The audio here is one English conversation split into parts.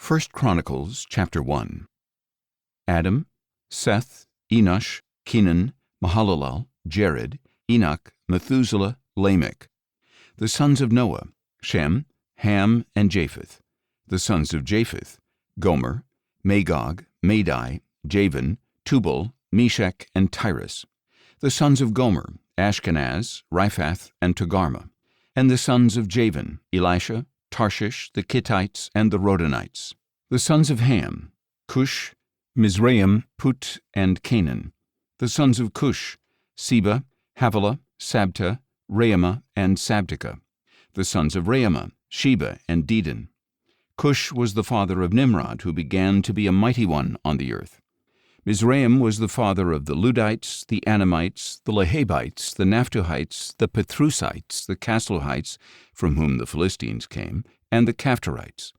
1 Chronicles chapter 1. Adam, Seth, Enosh, Kenan, Mahalalel, Jared, Enoch, Methuselah, Lamech. The sons of Noah, Shem, Ham, and Japheth. The sons of Japheth, Gomer, Magog, Madai, Javan, Tubal, Meshech, and Tyrus. The sons of Gomer, Ashkenaz, Riphath, and Togarmah. And the sons of Javan, Elisha, Tarshish, the Kittites, and the Rodanites. The sons of Ham, Cush, Mizraim, Put, and Canaan. The sons of Cush, Seba, Havilah, Sabta, Raamah, and Sabteka. The sons of Raamah, Sheba, and Dedan. Cush was the father of Nimrod, who began to be a mighty one on the earth. Mizraim was the father of the Ludites, the Anamites, the Lehabites, the Naphtuhites, the Petrusites, the Casluhites, from whom the Philistines came, and the Caphtorites.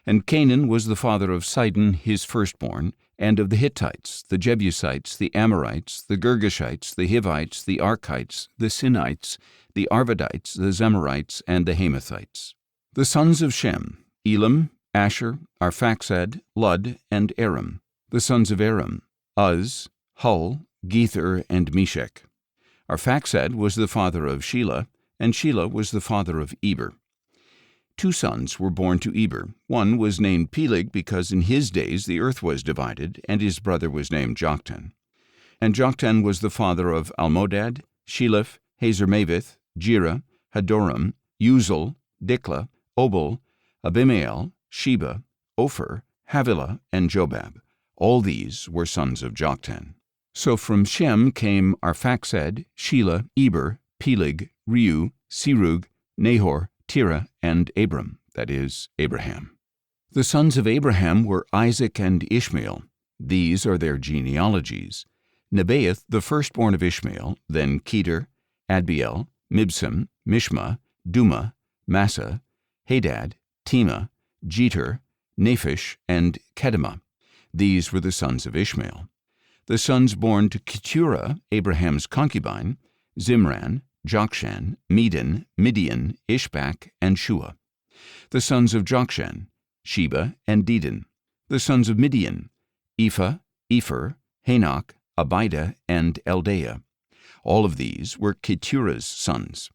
And Canaan was the father of Sidon, his firstborn, and of the Hittites, the Jebusites, the Amorites, the Girgashites, the Hivites, the Archites, the Sinites, the Arvadites, the Zemarites, and the Hamathites. The sons of Shem, Elam, Asher, Arphaxad, Lud, and Aram. The sons of Aram, Uz, Hul, Gether, and Meshech. Arphaxad was the father of Shelah, and Shelah was the father of Eber. 2 sons were born to Eber. One was named Peleg because in his days the earth was divided, and his brother was named Joktan. And Joktan was the father of Almodad, Sheleph, Hazarmaveth, Jerah, Hadoram, Uzal, Diklah, Obal, Abimael, Sheba, Ophir, Havilah, and Jobab. All these were sons of Joktan. So from Shem came Arphaxad, Shelah, Eber, Peleg, Reu, Serug, Nahor, Terah, and Abram, that is, Abraham. The sons of Abraham were Isaac and Ishmael. These are their genealogies. Nebaioth, the firstborn of Ishmael, then Kedar, Adbeel, Mibsam, Mishma, Duma, Massa, Hadad, Tema, Jeter, Naphish, and Kedemah. These were the sons of Ishmael. The sons born to Keturah, Abraham's concubine, Zimran, Jokshan, Medan, Midian, Ishbak, and Shua. The sons of Jokshan, Sheba, and Dedan. The sons of Midian, Ephah, Epher, Hanok, Abida, and Eldaah. All of these were Keturah's sons.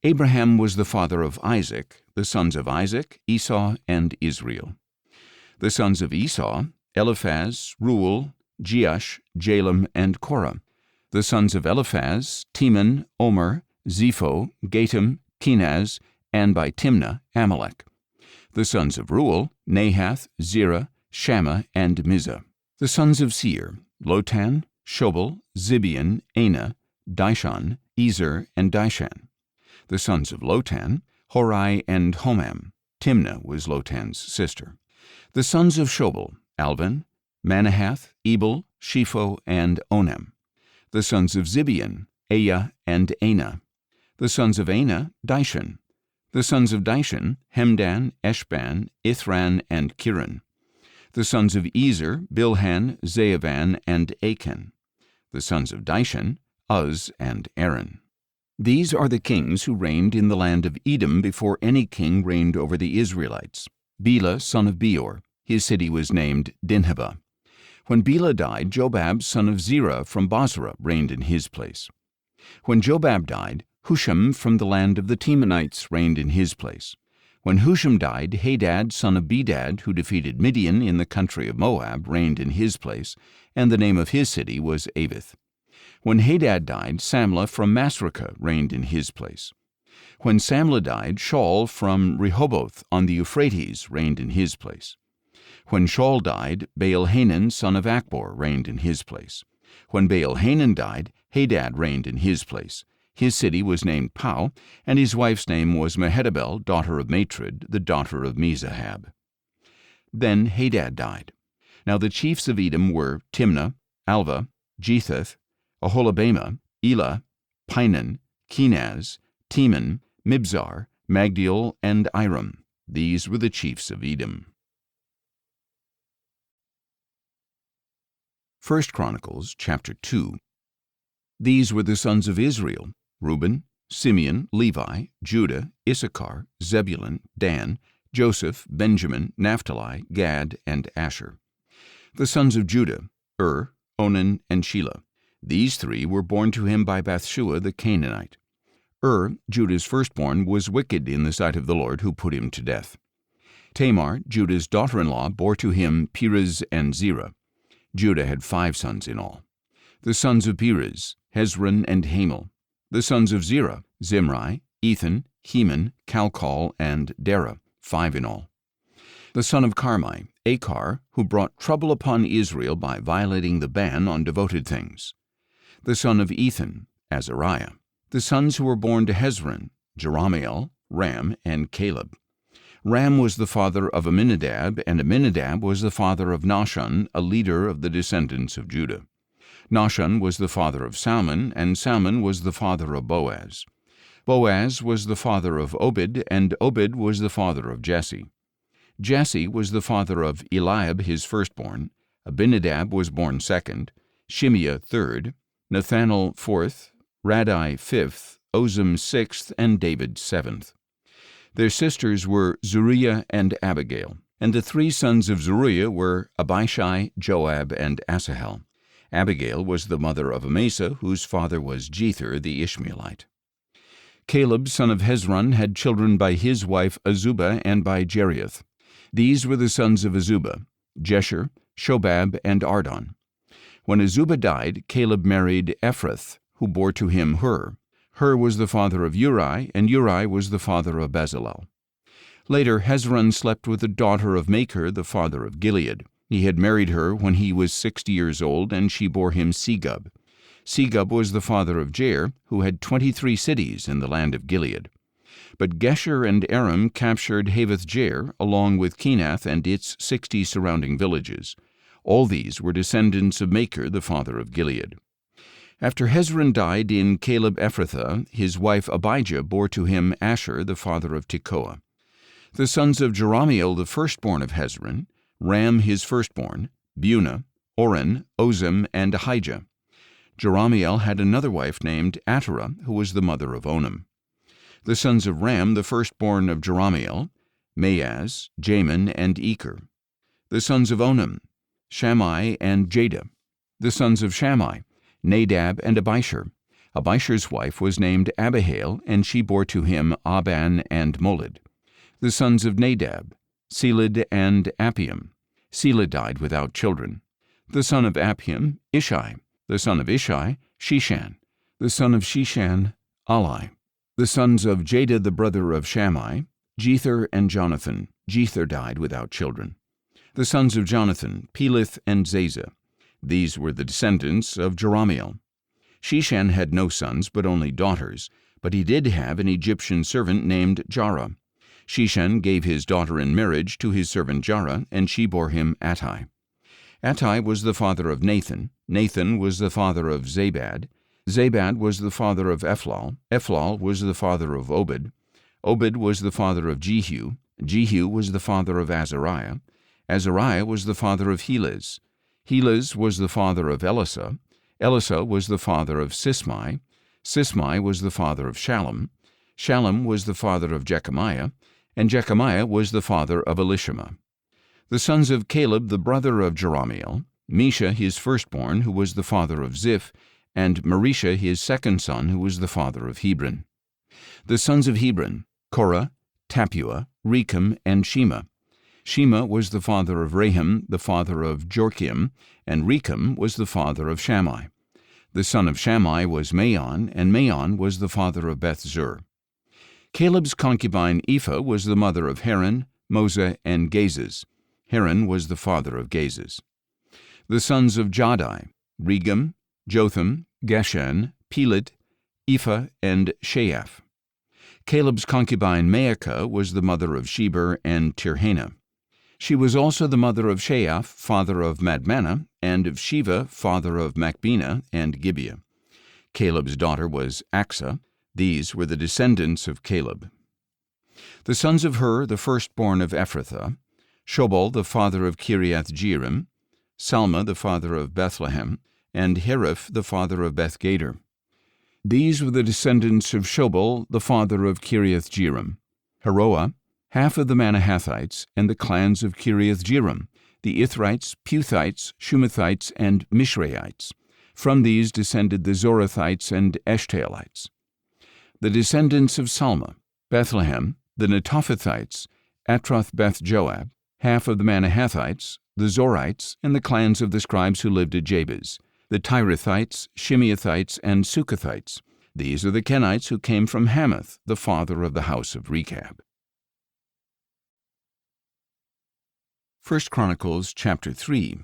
Abraham was the father of Isaac, the sons of Isaac, Esau, and Israel. The sons of Esau, Eliphaz, Reuel, Jeush, Jalem, and Korah. The sons of Eliphaz, Teman, Omer, Zepho, Gatam, Kenaz, and by Timnah, Amalek. The sons of Reuel, Nahath, Zerah, Shammah, and Mizah. The sons of Seir, Lotan, Shobal, Zibeon, Anah, Dishon, Ezer, and Dishan. The sons of Lotan, Horai, and Homam. Timnah was Lotan's sister. The sons of Shobal, Alvan, Manahath, Ebal, Shepho, and Onam. The sons of Zibeon, Aya, and Anah. The sons of Anah, Dishon. The sons of Dishon, Hemdan, Eshban, Ithran, and Kiran. The sons of Ezer, Bilhan, Zaavan, and Achan. The sons of Dishon, Uz, and Aaron. These are the kings who reigned in the land of Edom before any king reigned over the Israelites. Bela, son of Beor. His city was named Dinhabah. When Bela died, Jobab, son of Zerah from Bozrah, reigned in his place. When Jobab died, Husham from the land of the Temanites reigned in his place. When Husham died, Hadad, son of Bedad, who defeated Midian in the country of Moab, reigned in his place, and the name of his city was Avith. When Hadad died, Samlah from Masrekah reigned in his place. When Samlah died, Shaul from Rehoboth on the Euphrates reigned in his place. When Shaul died, Baal-Hanan, son of Akbor, reigned in his place. When Baal-Hanan died, Hadad reigned in his place. His city was named Pau, and his wife's name was Mehetabel, daughter of Matred, the daughter of Mezahab. Then Hadad died. Now the chiefs of Edom were Timnah, Alva, Jetheth, Aholibamah, Elah, Pinan, Kenaz, Teman, Mibzar, Magdiel, and Iram. These were the chiefs of Edom. 1 Chronicles chapter 2. These were the sons of Israel, Reuben, Simeon, Levi, Judah, Issachar, Zebulun, Dan, Joseph, Benjamin, Naphtali, Gad, and Asher. The sons of Judah, Onan, and Shelah. These three were born to him by Bathshua the Canaanite. Judah's firstborn, was wicked in the sight of the Lord, who put him to death. Tamar, Judah's daughter-in-law, bore to him Perez and Zerah. Judah had 5 sons in all. The sons of Perez, Hezron and Hamel. The sons of Zerah, Zimri, Ethan, Heman, Calcol, and Dara, 5 in all. The son of Carmi, Achar, who brought trouble upon Israel by violating the ban on devoted things. The son of Ethan, Azariah. The sons who were born to Hezron, Jerahmeel, Ram, and Caleb. Ram was the father of Amminadab, and Amminadab was the father of Nahshon, a leader of the descendants of Judah. Nahshon was the father of Salmon, and Salmon was the father of Boaz. Boaz was the father of Obed, and Obed was the father of Jesse. Jesse was the father of Eliab his firstborn. Abinadab was born second, Shimeah third, Nathanael fourth, Radai fifth, Ozem sixth, and David seventh. Their sisters were Zeruiah and Abigail, and the 3 sons of Zeruiah were Abishai, Joab, and Asahel. Abigail was the mother of Amasa, whose father was Jether the Ishmaelite. Caleb, son of Hezron, had children by his wife Azubah and by Jerioth. These were the sons of Azubah, Jesher, Shobab, and Ardon. When Azubah died, Caleb married Ephrath, who bore to him Hur. Hur was the father of Uri, and Uri was the father of Bezalel. Later, Hezron slept with the daughter of Machir, the father of Gilead. He had married her when he was 60 years old, and she bore him Segub. Segub was the father of Jair, who had 23 cities in the land of Gilead. But Gesher and Aram captured Havoth-Jair, along with Kenath and its 60 surrounding villages. All these were descendants of Machir, the father of Gilead. After Hezron died in Caleb-Ephrathah, his wife Abijah bore to him Asher, the father of Tekoa. The sons of Jerahmeel, the firstborn of Hezron, Ram his firstborn, Bunah, Oren, Ozem, and Ahijah. Jerahmeel had another wife named Atara, who was the mother of Onam. The sons of Ram, the firstborn of Jerahmeel, Maaz, Jamin, and Eker. The sons of Onam, Shammai and Jada. The sons of Shammai, Nadab and Abishur. Abishur's wife was named Abihail, and she bore to him Aban and Molid. The sons of Nadab, Seled and Appium. Seled died without children. The son of Appium, Ishai. The son of Ishai, Shishan. The son of Shishan, Ali. The sons of Jada, the brother of Shammai, Jether and Jonathan. Jether died without children. The sons of Jonathan, Peleth and Zazah. These were the descendants of Jerahmeel. Shishan had no sons, but only daughters, but he did have an Egyptian servant named Jarah. Shishan gave his daughter in marriage to his servant Jarah, and she bore him Attai. Attai was the father of Nathan. Nathan was the father of Zabad. Zabad was the father of Ephlal. Ephlal was the father of Obed. Obed was the father of Jehu. Jehu was the father of Azariah. Azariah was the father of Helez. Helez was the father of Elasa. Elasa was the father of Sismai. Sismai was the father of Shallum. Shallum was the father of Jechamiah, and Jechamiah was the father of Elishama. The sons of Caleb, the brother of Jerahmeel, Mesha his firstborn, who was the father of Ziph, and Marisha his second son, who was the father of Hebron. The sons of Hebron, Korah, Tapua, Rechem, and Shema. Shema was the father of Raham, the father of Jorkim, and Rechem was the father of Shammai. The son of Shammai was Maon, and Maon was the father of Beth-zur. Caleb's concubine Ephah was the mother of Haran, Mosa, and Gazez. Haran was the father of Gazez. The sons of Jadai, Regem, Jotham, Geshan, Pelet, Ephah, and Sheaph. Caleb's concubine Maacah was the mother of Sheber and Tirhana. She was also the mother of Sheaph, father of Madmannah, and of Sheva, father of Machbenah and Gibeah. Caleb's daughter was Achsah. These were the descendants of Caleb. The sons of Hur, the firstborn of Ephrathah, Shobal, the father of Kiriath-Jearim, Salma, the father of Bethlehem, and Hereph, the father of Beth-Gader. These were the descendants of Shobal, the father of Kiriath-Jearim, Haroah, half of the Manahathites, and the clans of Kiriath-Jearim, the Ithrites, Puthites, Shumathites, and Mishraites. From these descended the Zorathites and Eshtaolites. The descendants of Salma, Bethlehem, the Netophathites, Atroth-Beth-Joab, half of the Manahathites, the Zorites, and the clans of the scribes who lived at Jabez, the Tirathites, Shimeathites, and Sukathites. These are the Kenites who came from Hamath, the father of the house of Rechab. 1 Chronicles chapter 3.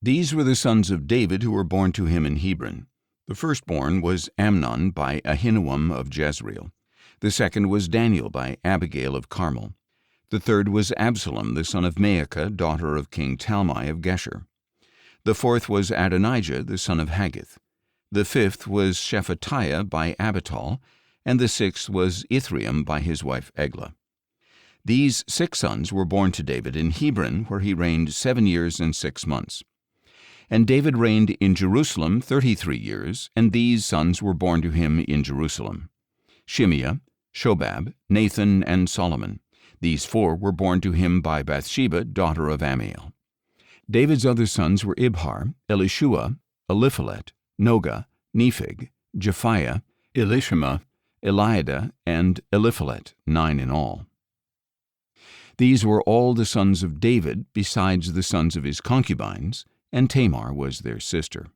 These were the sons of David who were born to him in Hebron. The firstborn was Amnon by Ahinoam of Jezreel. The second was Daniel by Abigail of Carmel. The third was Absalom, the son of Maacah, daughter of King Talmai of Geshur. The fourth was Adonijah, the son of Haggith. The fifth was Shephatiah by Abital, and the sixth was Ithream by his wife Eglah. These 6 sons were born to David in Hebron, where he reigned 7 years and 6 months. And David reigned in Jerusalem 33 years, and these sons were born to him in Jerusalem: Shimeah, Shobab, Nathan, and Solomon. These 4 were born to him by Bathsheba, daughter of Ammiel. David's other sons were Ibhar, Elishua, Eliphalet, Noga, Nepheg, Japhiah, Elishama, Eliada, and Eliphalet, 9 in all. These were all the sons of David, besides the sons of his concubines, and Tamar was their sister.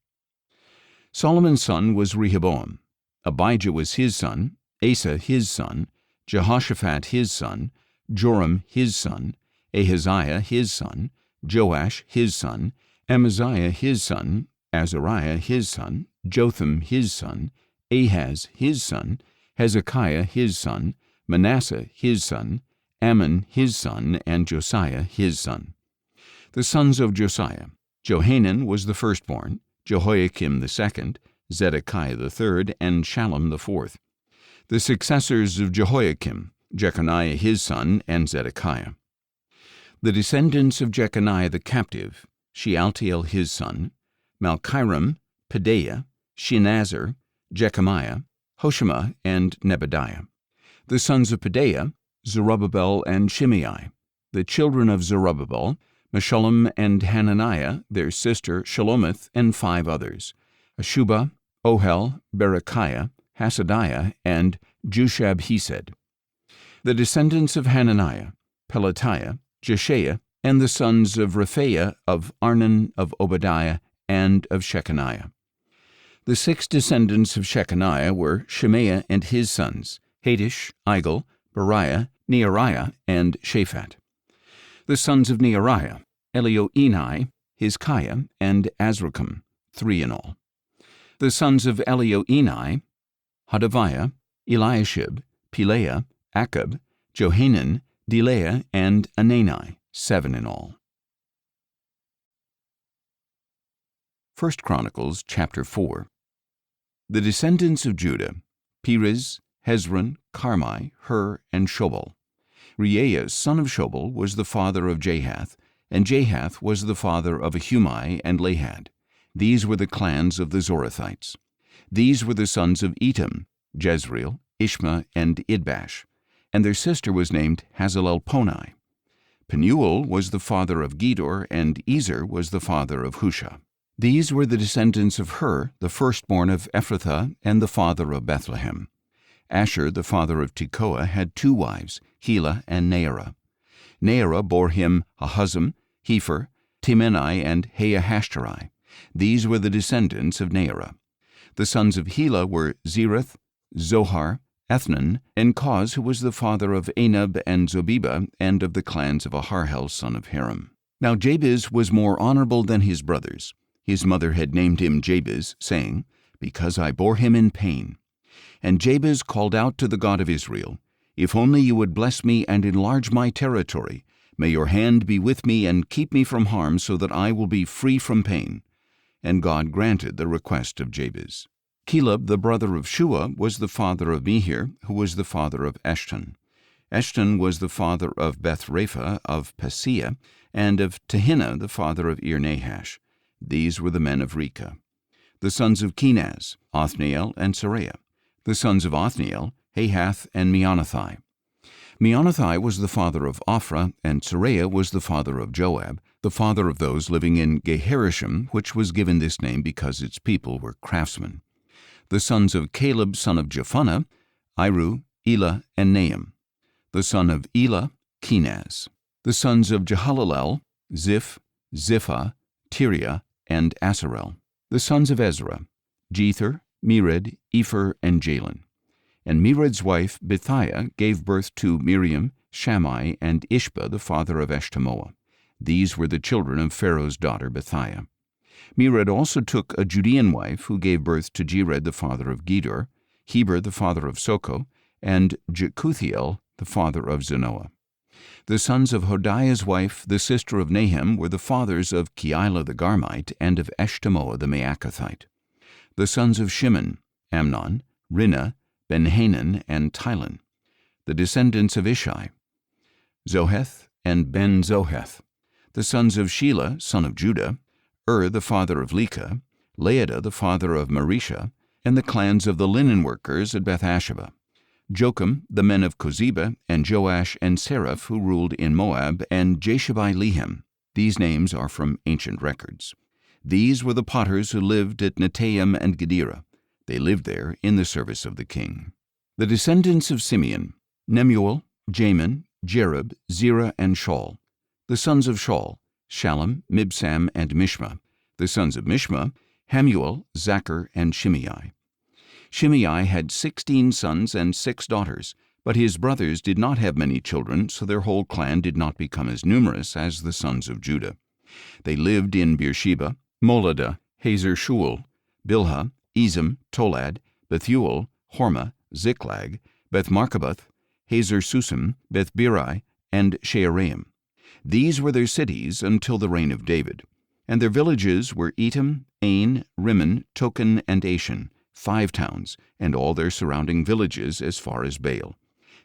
Solomon's son was Rehoboam. Abijah was his son, Asa his son, Jehoshaphat his son, Joram his son, Ahaziah his son, Joash his son, Amaziah his son, Azariah his son, Jotham his son, Ahaz his son, Hezekiah his son, Manasseh his son, Ammon his son, and Josiah his son. The sons of Josiah: Johanan was the firstborn, Jehoiakim the second, Zedekiah the third, and Shallum the fourth. The successors of Jehoiakim: Jeconiah his son, and Zedekiah. The descendants of Jeconiah the captive: Shealtiel his son, Malchiram, Pedaiah, Shenazar, Jechemiah, Hoshama, and Nebadiah. The sons of Pedaiah: Zerubbabel and Shimei. The children of Zerubbabel: Meshullam and Hananiah, their sister Shelomith, and 5 others: Ashubah, Ohel, Berechiah, Hasadiah, and Jushab-Hesed. The descendants of Hananiah: Pelatiah, Jeshaiah, and the sons of Rephaiah, of Arnan, of Obadiah, and of Shechaniah. The 6 descendants of Shechaniah were Shemaiah and his sons: Hadish, Igal, Beriah, Neariah, and Shaphat. The sons of Neariah: Elioenai, Hizkiah, and Azrikam, 3 in all. The sons of Elioenai: Hodaviah, Eliashib, Pelaiah, Akab, Johanan, Delaiah, and Anani, 7 in all. 1 Chronicles chapter 4. The descendants of Judah: Perez, Hezron, Carmi, Hur, and Shobal. Reaiah, son of Shobal, was the father of Jahath, and Jahath was the father of Ahumai and Lahad. These were the clans of the Zorathites. These were the sons of Etam: Jezreel, Ishma, and Idbash. And their sister was named Hazelelponi. Penuel was the father of Gedor, and Ezer was the father of Husha. These were the descendants of Hur, the firstborn of Ephrathah, and the father of Bethlehem. Asher, the father of Tekoa, had 2 wives, Helah and Naarah. Naarah bore him Ahuzam, Hepher, Timeni, and Haahashtari. These were the descendants of Naarah. The sons of Helah were Zereth, Zohar, Ethnan, and Koz, who was the father of Anab and Zobeba, and of the clans of Aharhel, son of Haram. Now Jabez was more honorable than his brothers. His mother had named him Jabez, saying, "Because I bore him in pain." And Jabez called out to the God of Israel, "If only you would bless me and enlarge my territory, may your hand be with me and keep me from harm, so that I will be free from pain." And God granted the request of Jabez. Caleb, the brother of Shua, was the father of Mehir, who was the father of Eshton. Eshton was the father of Beth-Rapha of Paseah, and of Tehinnah, the father of Ir-Nahash. These were the men of Rechah. The sons of Kenaz: Othniel and Seraiah. The sons of Othniel: Hahath and Meonothai. Meonothai was the father of Ophrah, and Seraiah was the father of Joab, the father of those living in Geharishim, which was given this name because its people were craftsmen. The sons of Caleb son of Jephunneh, Iru, Elah, and Nahum. The son of Elah, Kenaz. The sons of Jehalelel, Ziph, Ziphah, Tiria, and Asarel. The sons of Ezra, Jether, Mered, Epher, and Jalen. And Mered's wife Bithiah gave birth to Miriam, Shammai, and Ishba, the father of Eshtemoa. These were the children of Pharaoh's daughter Bithiah. Mered also took a Judean wife, who gave birth to Jered, the father of Gedor, Heber, the father of Soko, and Jekuthiel, the father of Zanoah. The sons of Hodiah's wife, the sister of Nahum, were the fathers of Keilah the Garmite and of Eshtemoa the Maacathite. The sons of Shimon, Amnon, Rinnah, Ben-Hanan, and Tilon. The descendants of Ishai, Zoheth and Ben-Zoheth. The sons of Shelah, son of Judah, the father of Lekah, Laada, the father of Marisha, and the clans of the linen workers at Beth-Asheba. Jocham, the men of Kozeba, and Joash and Seraph, who ruled in Moab, and Jashabai-Lehem. These names are from ancient records. These were the potters who lived at Netaim and Gedera. They lived there in the service of the king. The descendants of Simeon, Nemuel, Jamin, Jerub, Zerah, and Shaul. The sons of Shaul, Shallum, Mibsam, and Mishma. The sons of Mishma, Hamuel, Zachar, and Shimei. Shimei had 16 sons and 6 daughters, but his brothers did not have many children, so their whole clan did not become as numerous as the sons of Judah. They lived in Beersheba, Moladah, Hazer-Shual, Bilhah, Ezem, Tolad, Bethuel, Hormah, Ziklag, Beth-Marcaboth, Hazer-Susim, Beth-Biri, and Shearaim. These were their cities until the reign of David. And their villages were Etam, Ain, Rimmon, Token, and Ashan, 5 towns, and all their surrounding villages as far as Baal.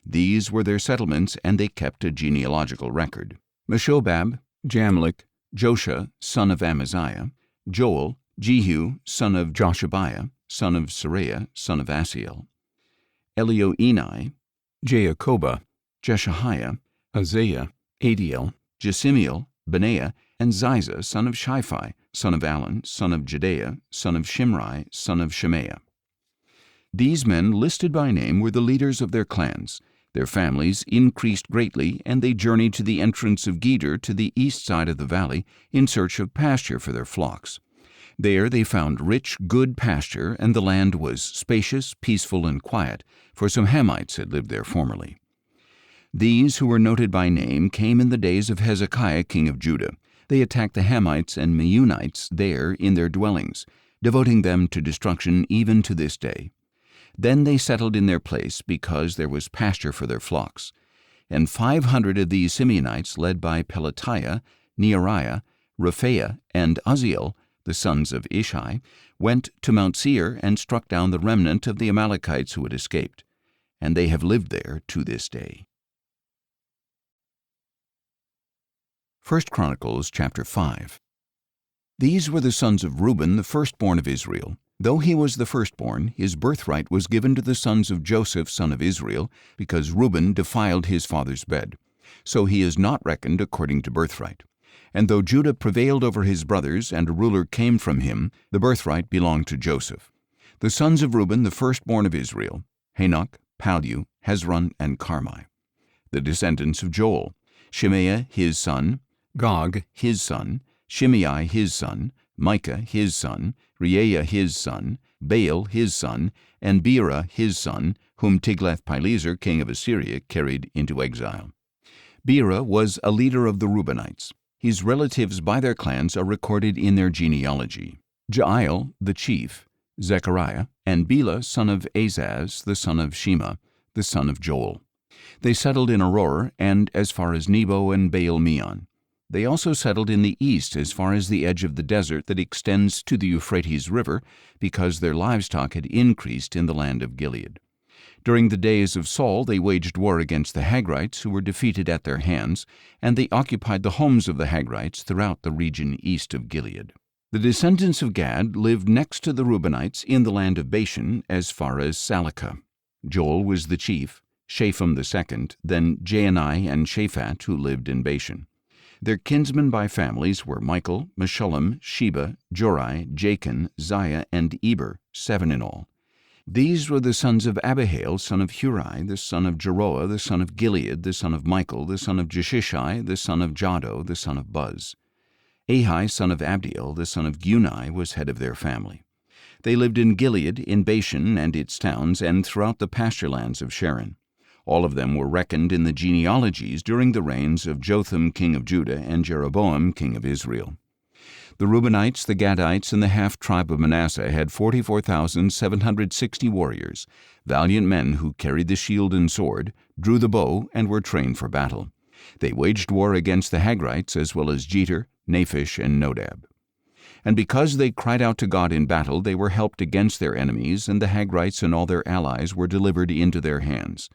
These were their settlements, and they kept a genealogical record. Meshobab, Jamlik, Josha, son of Amaziah, Joel, Jehu, son of Joshabiah, son of Seraiah, son of Asiel, Elioenai, Jaakobah, Jeshahiah, Azariah, Adiel, Jesimiel, Benaiah, and Ziza, son of Shiphi, son of Alon, son of Jedaiah, son of Shimri, son of Shemaiah. These men, listed by name, were the leaders of their clans. Their families increased greatly, and they journeyed to the entrance of Gedor to the east side of the valley in search of pasture for their flocks. There they found rich, good pasture, and the land was spacious, peaceful, and quiet, for some Hamites had lived there formerly. These, who were noted by name, came in the days of Hezekiah king of Judah. They attacked the Hamites and Meunites there in their dwellings, devoting them to destruction even to this day. Then they settled in their place, because there was pasture for their flocks. And 500 of these Simeonites, led by Pelatiah, Neariah, Rephaiah, and Uzziel, the sons of Ishi, went to Mount Seir and struck down the remnant of the Amalekites who had escaped. And they have lived there to this day. 1 Chronicles chapter 5. These were the sons of Reuben, the firstborn of Israel. Though he was the firstborn, his birthright was given to the sons of Joseph, son of Israel, because Reuben defiled his father's bed. So he is not reckoned according to birthright. And though Judah prevailed over his brothers, and a ruler came from him, the birthright belonged to Joseph. The sons of Reuben, the firstborn of Israel, Hanok, Pallu, Hezron, and Carmi. The descendants of Joel, Shemaiah his son, Gog his son, Shimei his son, Micah his son, Reaiah his son, Baal his son, and Beerah his son, whom Tiglath-Pileser king of Assyria carried into exile. Beerah was a leader of the Reubenites. His relatives by their clans are recorded in their genealogy. Jael the chief, Zechariah, and Bela son of Azaz, the son of Shema, the son of Joel. They settled in Auror and as far as Nebo and Baal-Meon. They also settled in the east as far as the edge of the desert that extends to the Euphrates River, because their livestock had increased in the land of Gilead. During the days of Saul they waged war against the Hagrites, who were defeated at their hands, and they occupied the homes of the Hagrites throughout the region east of Gilead. The descendants of Gad lived next to the Reubenites in the land of Bashan as far as Salecah. Joel was the chief, Shapham the second, then Jaani and Shaphat, who lived in Bashan. Their kinsmen by families were Michael, Meshullam, Sheba, Jorai, Jachin, Ziah, and Eber, 7 in all. These were the sons of Abihail, son of Huri, the son of Jeroah, the son of Gilead, the son of Michael, the son of Jeshishai, the son of Jado, the son of Buz. Ahi, son of Abdiel, the son of Guni, was head of their family. They lived in Gilead, in Bashan and its towns, and throughout the pasture lands of Sharon. All of them were reckoned in the genealogies during the reigns of Jotham king of Judah and Jeroboam king of Israel. The Reubenites, the Gadites, and the half-tribe of Manasseh had 44,760 warriors, valiant men who carried the shield and sword, drew the bow, and were trained for battle. They waged war against the Hagrites as well as Jeter, Naphish, and Nodab. And because they cried out to God in battle, they were helped against their enemies, and the Hagrites and all their allies were delivered into their hands.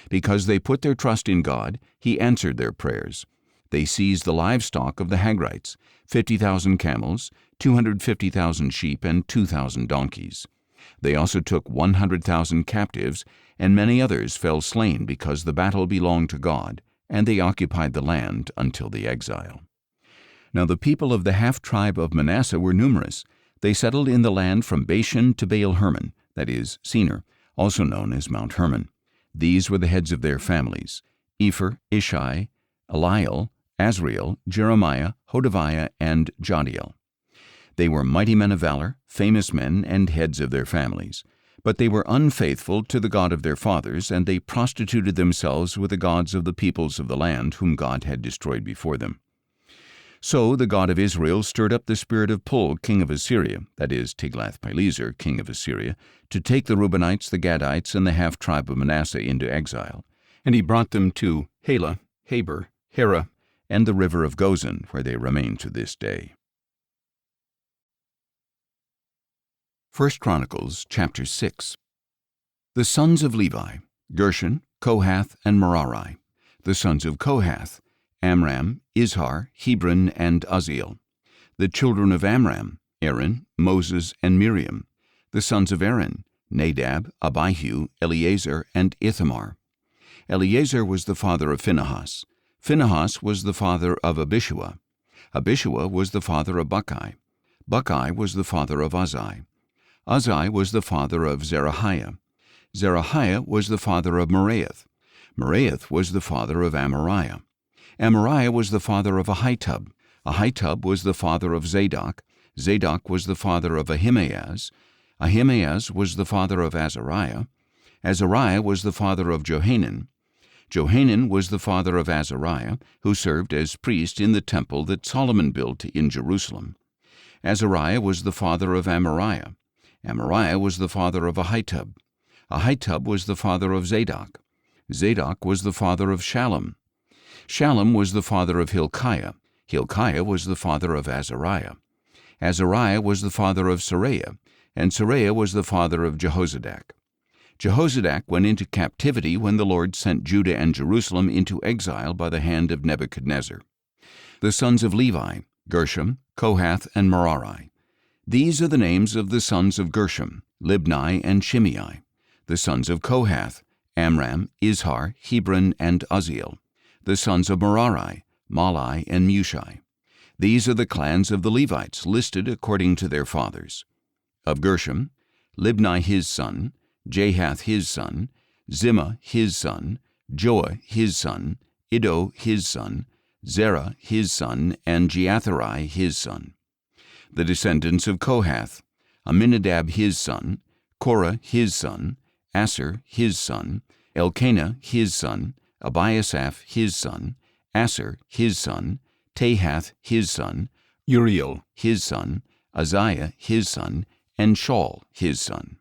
Because they put their trust in God, He answered their prayers. They seized the livestock of the Hagrites, 50,000 camels, 250,000 sheep, and 2,000 donkeys. They also took 100,000 captives, and many others fell slain because the battle belonged to God, and they occupied the land until the exile. Now the people of the half-tribe of Manasseh were numerous. They settled in the land from Bashan to Baal-Hermon, that is, Senir, also known as Mount Hermon. These were the heads of their families: Epher, Ishai, Eliel, Azriel, Jeremiah, Hodaviah, and Jadiel. They were mighty men of valor, famous men, and heads of their families. But they were unfaithful to the God of their fathers, and they prostituted themselves with the gods of the peoples of the land whom God had destroyed before them. So the God of Israel stirred up the spirit of Pul, king of Assyria, that is, Tiglath-Pileser, king of Assyria, to take the Reubenites, the Gadites, and the half-tribe of Manasseh into exile. And he brought them to Halah, Habor, Hera, and the river of Gozan, where they remain to this day. 1 Chronicles chapter 6. The sons of Levi: Gershon, Kohath, and Merari. The sons of Kohath: Amram, Izhar, Hebron, and Uzziel. The children of Amram: Aaron, Moses, and Miriam. The sons of Aaron: Nadab, Abihu, Eleazar, and Ithamar. Eleazar was the father of Phinehas. Phinehas was the father of Abishua. Abishua was the father of Buckai. Buckai was the father of Uzzi. Uzzi was the father of Zerahiah. Zerahiah was the father of Meraioth. Meraioth was the father of Amariah. Amariah was the father of Ahitub. Ahitub was the father of Zadok. Zadok was the father of Ahimaaz. Ahimaaz was the father of Azariah. Azariah was the father of Johanan. Johanan was the father of Azariah, who served as priest in the temple that Solomon built in Jerusalem. Azariah was the father of Amariah. Amariah was the father of Ahitub. Ahitub was the father of Zadok. Zadok was the father of Shallum. Shallum was the father of Hilkiah. Hilkiah was the father of Azariah. Azariah was the father of Seraiah, and Seraiah was the father of Jehozadak. Jehozadak went into captivity when the Lord sent Judah and Jerusalem into exile by the hand of Nebuchadnezzar. The sons of Levi: Gershom, Kohath, and Merari. These are the names of the sons of Gershom: Libni and Shimei. The sons of Kohath: Amram, Izhar, Hebron, and Uzziel. The sons of Merari: Mahli and Mushi. These are the clans of the Levites, listed according to their fathers. Of Gershom: Libni his son, Jahath his son, Zimmah his son, Joah his son, Iddo his son, Zerah his son, and Jeatherai his son. The descendants of Kohath: Aminadab his son, Korah his son, Asher his son, Elkanah his son, Abiasaph his son, Asher his son, Tahath his son, Uriel his son, Uzziah his son, and Shaul his son.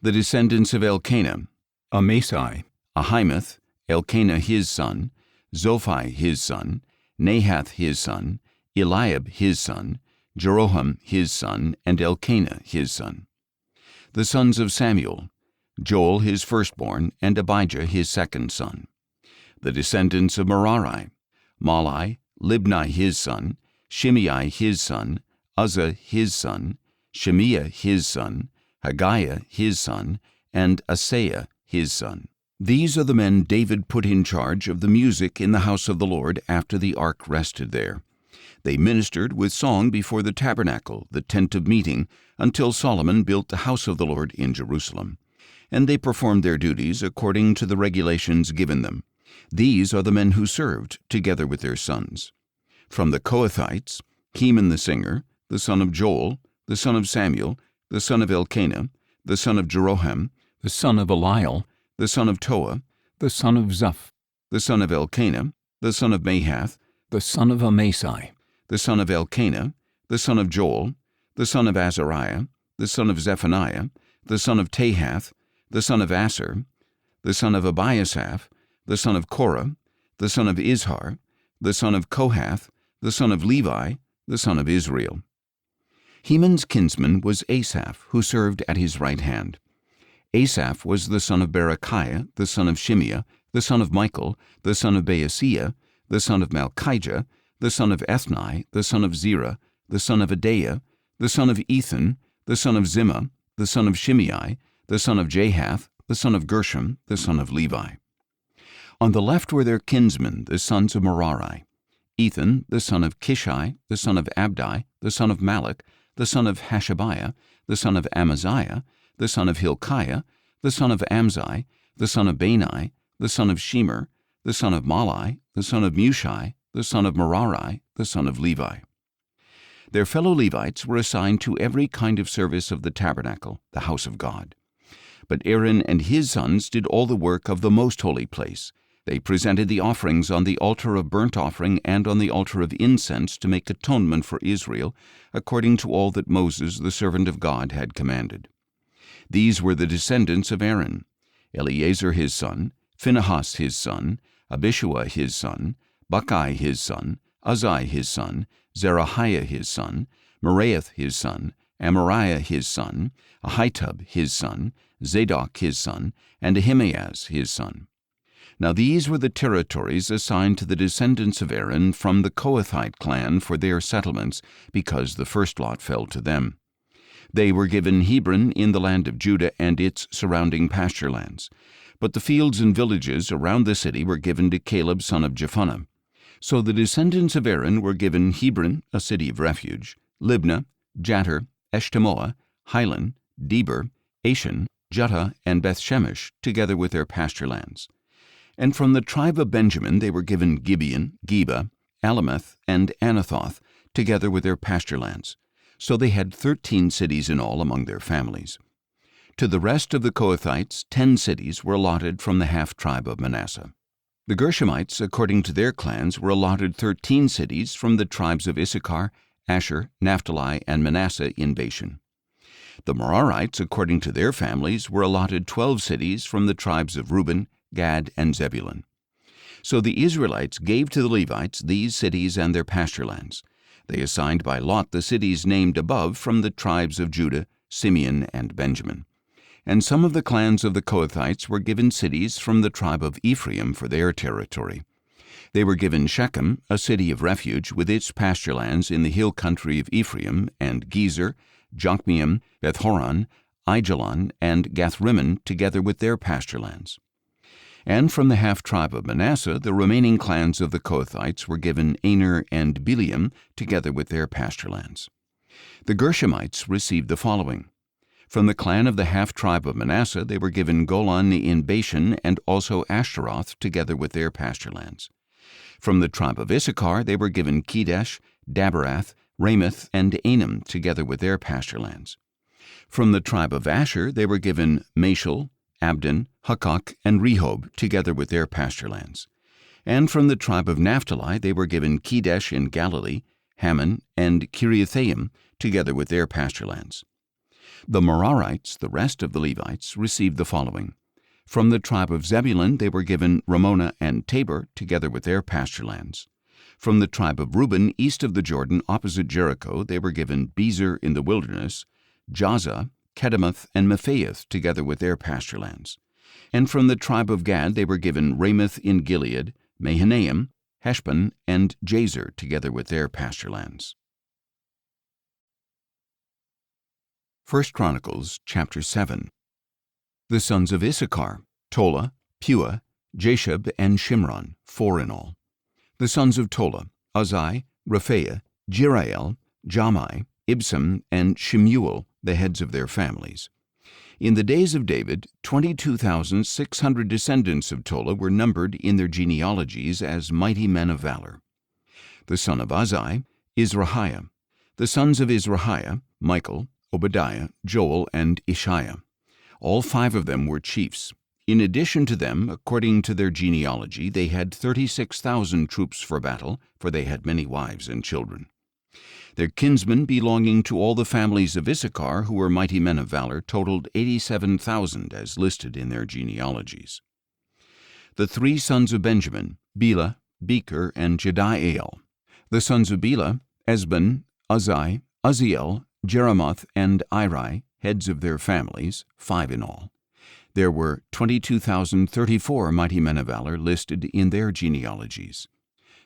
The descendants of Elkanah: Amasai, Ahimath, Elkanah his son, Zophai his son, Nahath his son, Eliab his son, Jeroham his son, and Elkanah his son. The sons of Samuel: Joel his firstborn, and Abijah his second son. The descendants of Merari: Mahli, Libni his son, Shimei his son, Uzzah his son, Shemiah his son, Haggiah his son, and Asaiah his son. These are the men David put in charge of the music in the house of the Lord after the ark rested there. They ministered with song before the tabernacle, the tent of meeting, until Solomon built the house of the Lord in Jerusalem. And they performed their duties according to the regulations given them. These are the men who served, together with their sons. From the Kohathites, Heman the singer, the son of Joel, the son of Samuel, the son of Elkanah, the son of Jeroham, the son of Eliel, the son of Toah, the son of Zuph, the son of Elkanah, the son of Mahath, the son of Amasai, the son of Elkanah, the son of Joel, the son of Azariah, the son of Zephaniah, the son of Tahath, the son of Asher, the son of Abiasaph, the son of Korah, the son of Izhar, the son of Kohath, the son of Levi, the son of Israel. Heman's kinsman was Asaph, who served at his right hand. Asaph was the son of Berechiah, the son of Shimeah, the son of Michael, the son of Baaseiah, the son of Malchijah, the son of Ethni, the son of Zerah, the son of Adaiah, the son of Ethan, the son of Zimmah, the son of Shimei, the son of Jahath, the son of Gershom, the son of Levi. On the left were their kinsmen, the sons of Merari: Ethan, the son of Kishi, the son of Abdi, the son of Malach, the son of Hashabiah, the son of Amaziah, the son of Hilkiah, the son of Amzi, the son of Bani, the son of Shemer, the son of Malai, the son of Mushi, the son of Merari, the son of Levi. Their fellow Levites were assigned to every kind of service of the tabernacle, the house of God. But Aaron and his sons did all the work of the most holy place. They presented the offerings on the altar of burnt offering and on the altar of incense to make atonement for Israel, according to all that Moses, the servant of God, had commanded. These were the descendants of Aaron: Eleazar his son, Phinehas his son, Abishua his son, Buckai his son, Uzzi his son, Zerahiah his son, Meraioth his son, Amariah his son, Ahitub his son, Zadok his son, and Ahimaaz his son. Now these were the territories assigned to the descendants of Aaron from the Kohathite clan for their settlements, because the first lot fell to them. They were given Hebron in the land of Judah and its surrounding pasture lands. But the fields and villages around the city were given to Caleb son of Jephunneh. So the descendants of Aaron were given Hebron, a city of refuge, Libnah, Jattir, Eshtemoa, Hilan, Deber, Ashan, Juttah, and Bethshemesh, together with their pasture lands. And from the tribe of Benjamin they were given Gibeon, Geba, Alameth, and Anathoth, together with their pasture lands. So they had 13 cities in all among their families. To the rest of the Kohathites 10 cities were allotted from the half-tribe of Manasseh. The Gershomites, according to their clans, were allotted 13 cities from the tribes of Issachar, Asher, Naphtali, and Manasseh in Bashan. The Merarites, according to their families, were allotted 12 cities from the tribes of Reuben, Gad, and Zebulun. So the Israelites gave to the Levites these cities and their pasture lands. They assigned by lot the cities named above from the tribes of Judah, Simeon, and Benjamin. And some of the clans of the Kohathites were given cities from the tribe of Ephraim for their territory. They were given Shechem, a city of refuge, with its pasture lands in the hill country of Ephraim, and Gezer, Jokmeam, Bethhoron, Aijalon, and Gathrimmon, together with their pasture lands. And from the half-tribe of Manasseh, the remaining clans of the Kohathites were given Aner and Bileam, together with their pasture lands. The Gershomites received the following. From the clan of the half-tribe of Manasseh they were given Golan in Bashan and also Ashtaroth, together with their pasture lands. From the tribe of Issachar they were given Kedesh, Daberath, Ramoth, and Anam, together with their pasture lands. From the tribe of Asher they were given Mashal, Abdon, Hukkok, and Rehob, together with their pasture lands. And from the tribe of Naphtali they were given Kedesh in Galilee, Hammon, and Kiriathaim, together with their pasture lands. The Merarites, the rest of the Levites, received the following. From the tribe of Zebulun they were given Ramona and Tabor, together with their pasture lands. From the tribe of Reuben, east of the Jordan, opposite Jericho, they were given Bezer in the wilderness, Jazza, Kedemoth, and Mephaath, together with their pasture lands. And from the tribe of Gad they were given Ramoth in Gilead, Mahanaim, Heshbon, and Jazer, together with their pasture lands. 1 Chronicles chapter 7. The sons of Issachar: Tola, Pua, Jashub, and Shimron, 4 in all. The sons of Tola, Uzai, Rephaiah, Jeriel, Jamai, Ibsam, and Shemuel, the heads of their families. In the days of David, 22,600 descendants of Tola were numbered in their genealogies as mighty men of valor. The son of Uzai, Izrahiah. The sons of Izrahiah, Michael, Obadiah, Joel, and Ishiah. All 5 of them were chiefs. In addition to them, according to their genealogy, they had 36,000 troops for battle, for they had many wives and children. Their kinsmen belonging to all the families of Issachar, who were mighty men of valor, totaled 87,000 as listed in their genealogies. The 3 sons of Benjamin, Bela, Becher, and Jediael. The sons of Bela, Esban, Uzai, Uzziel, Jeremoth, and Iri, heads of their families, 5 in all. There were 22,034 mighty men of valor listed in their genealogies.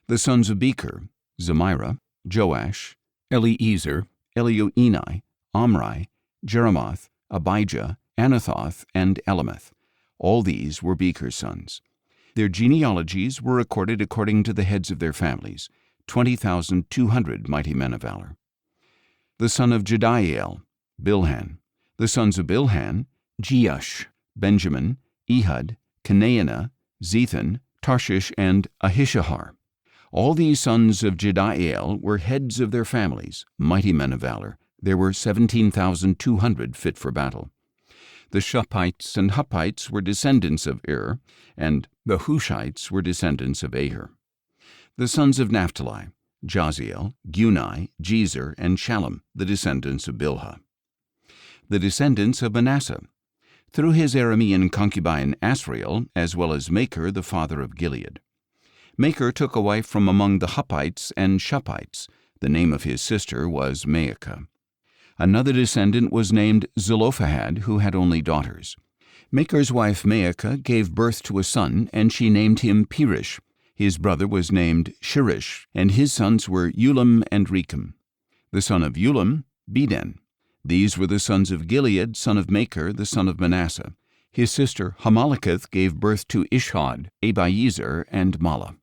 The sons of Becher, Zemira, Joash, Eliezer, Elioenai, Omri, Jeremoth, Abijah, Anathoth, and Elameth. All these were Becher's sons. Their genealogies were recorded according to the heads of their families, 20,200 mighty men of valor. The son of Jediael, Bilhan. The sons of Bilhan, Jeush, Benjamin, Ehud, Kenaanah, Zethan, Tarshish, and Ahishahar. All these sons of Jediael were heads of their families, mighty men of valor. There were 17,200 fit for battle. The Shuppites and Huppites were descendants of and the Hushites were descendants of Aher. The sons of Naphtali, Jaziel, Guni, Jezer, and Shallum, the descendants of Bilhah. The descendants of Manasseh, through his Aramean concubine Asriel, as well as Machir, the father of Gilead. Machir took a wife from among the Huppites and Shuppites. The name of his sister was Maacah. Another descendant was named Zelophehad, who had only daughters. Machir's wife Maacah gave birth to a son, and she named him Perish. His brother was named Shirish, and his sons were Ulam and Rechem. The son of Ulam, Beden. These were the sons of Gilead, son of Machir, the son of Manasseh. His sister Hamaleketh gave birth to Ishhod, Abiezer, and Mala.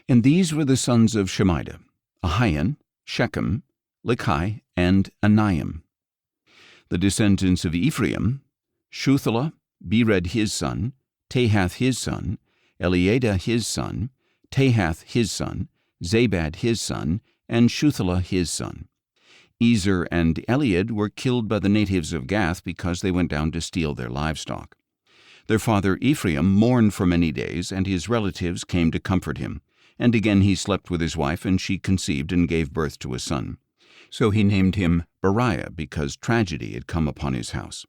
And these were the sons of Shemida, Ahian, Shechem, Likhi, and Anaim. The descendants of Ephraim, Shuthelah, Bered his son, Tahath his son, Eliada his son, Tahath his son, Zabad his son, and Shuthelah his son. Ezer and Eliad were killed by the natives of Gath because they went down to steal their livestock. Their father Ephraim mourned for many days, and his relatives came to comfort him. And again he slept with his wife, and she conceived and gave birth to a son. So he named him Beriah, because tragedy had come upon his house.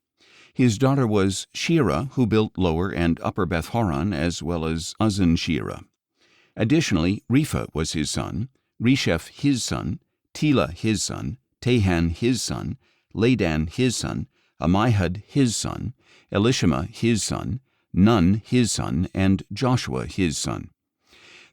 His daughter was Shira, who built Lower and Upper Beth-horon, as well as Uzzen-Shira. Additionally, Repha was his son, Resheph his son, Tela his son, Tahan his son, Ladan his son, Ammihud his son, Elishama his son, Nun his son, and Joshua his son.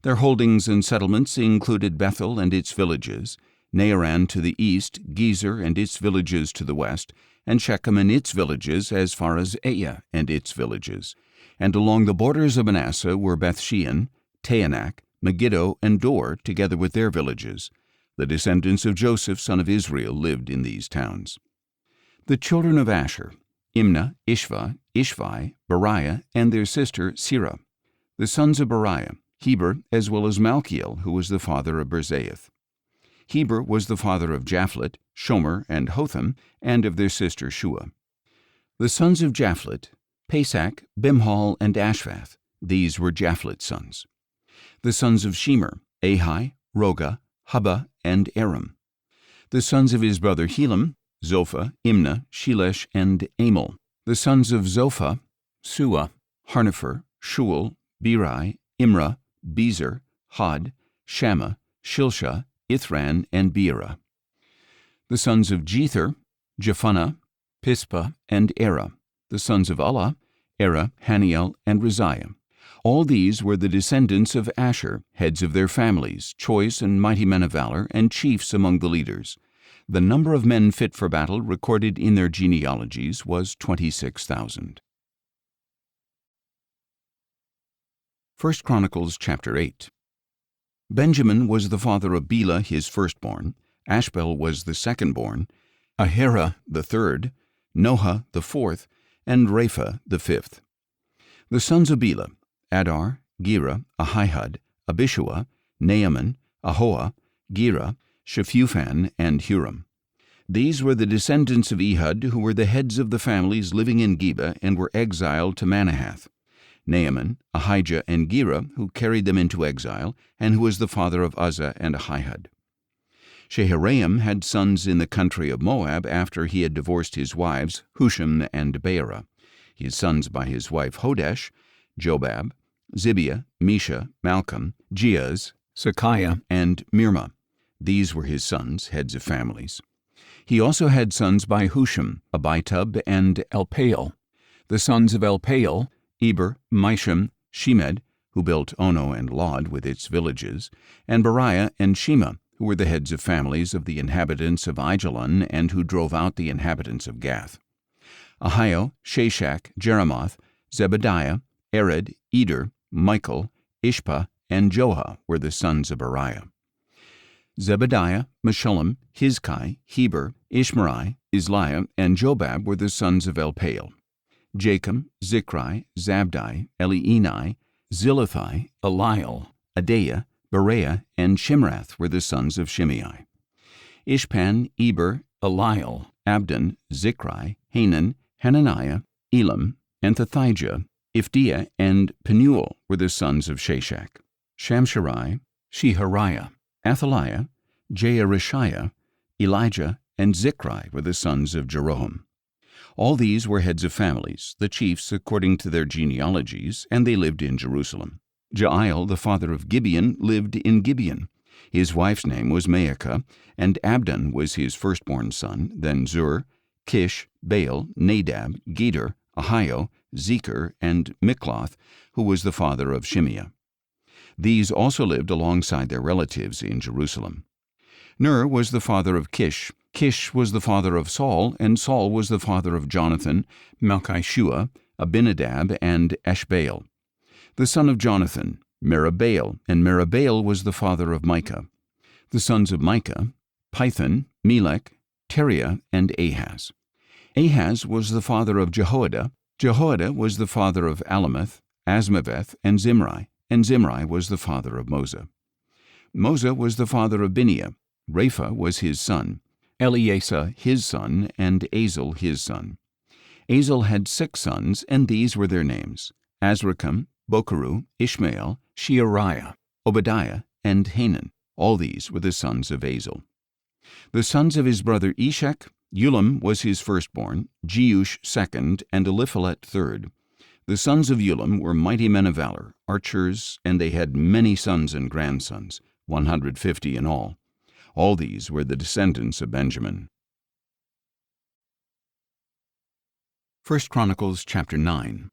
Their holdings and settlements included Bethel and its villages, Naaran to the east, Gezer and its villages to the west, and Shechem and its villages as far as Aiah and its villages. And along the borders of Manasseh were Bethshean, Taanach, Megiddo, and Dor, together with their villages. The descendants of Joseph, son of Israel, lived in these towns. The children of Asher, Imnah, Ishva, Ishvi, Beriah, and their sister Sirah. The sons of Beriah, Heber, as well as Malchiel, who was the father of Berzaeth. Heber was the father of Japhlet, Shomer, and Hotham, and of their sister Shua. The sons of Japhlet, Pesach, Bimhal, and Ashvath. These were Japhlet's sons. The sons of Shemer, Ahi, Roga, Hubba, and Aram. The sons of his brother Helam, Zophah, Imnah, Shelesh, and Amel. The sons of Zophah, Sua, Harnepher, Shual, Beri, Imrah, Bezer, Had, Shammah, Shilsha, Ithran, and Beerah. The sons of Jether, Jephunneh, Pispa, and Era. The sons of Allah, Era, Haniel, and Raziah. All these were the descendants of Asher, heads of their families, choice and mighty men of valor, and chiefs among the leaders. The number of men fit for battle recorded in their genealogies was 26,000. 1 Chronicles chapter 8. Benjamin was the father of Bela his firstborn, Ashbel was the secondborn, Ahira the third, Noah the fourth, and Rapha the fifth. The sons of Bela: Adar, Gera, Ahihud, Abishua, Naaman, Ahoah, Gera, Shephufan, and Huram. These were the descendants of Ehud, who were the heads of the families living in Geba and were exiled to Manahath. Naaman, Ahijah, and Gera, who carried them into exile, and who was the father of Uzzah and Ahihud. Sheharaim had sons in the country of Moab after he had divorced his wives Husham and Beerah. His sons by his wife Hodesh: Jobab, Zibiah, Mesha, Malcolm, Jeaz, Sakiah, and Mirma. These were his sons, heads of families. He also had sons by Husham, Abitub, and Elpaal. The sons of Elpaal: Eber, Misham, Shemed, who built Ono and Lod with its villages, and Beriah and Shema, who were the heads of families of the inhabitants of Aijalon and who drove out the inhabitants of Gath. Ahio, Shashak, Jeremoth, Zebediah, Ered, Eder, Michael, Ishpa, and Joah were the sons of Beriah. Zebediah, Meshullam, Hizkai, Heber, Ishmerai, Isliah, and Jobab were the sons of Elpaal. Jacob, Zichri, Zabdi, Elienai, Zilithai, Eliel, Adaiah, Bereah, and Shimrath were the sons of Shimei. Ishpan, Eber, Eliel, Abdon, Zichri, Hanan, Hananiah, Elam, Anthothijah, Ifdiah, and Penuel were the sons of Shashak. Shamsherai, Shehariah, Athaliah, Jearishiah, Elijah, and Zichri were the sons of Jeroham. All these were heads of families, the chiefs according to their genealogies, and they lived in Jerusalem. Jael, the father of Gibeon, lived in Gibeon. His wife's name was Maacah, and Abdon was his firstborn son, then Zur, Kish, Baal, Nadab, Geder, Ahio, Zecher, and Mikloth, who was the father of Shimeah. These also lived alongside their relatives in Jerusalem. Ner was the father of Kish. Kish was the father of Saul, and Saul was the father of Jonathan, Malchishua, Abinadab, and Eshbaal. The son of Jonathan, Merabaal, and Merabaal was the father of Micah. The sons of Micah: Pithon, Melech, Teriah, and Ahaz. Ahaz was the father of Jehoiada. Jehoiada was the father of Alameth, Asmaveth, and Zimri was the father of Moza. Moza was the father of Bineah. Rapha was his son, Eleasa his son, and Azel his son. Azel had 6 sons, and these were their names: Azrikam, Bokeru, Ishmael, Sheariah, Obadiah, and Hanan. All these were the sons of Azel. The sons of his brother Eshek: Ulam was his firstborn, Jeush second, and Eliphalet third. The sons of Ulam were mighty men of valor, archers, and they had many sons and grandsons, 150 in all. All these were the descendants of Benjamin. 1 Chronicles chapter 9.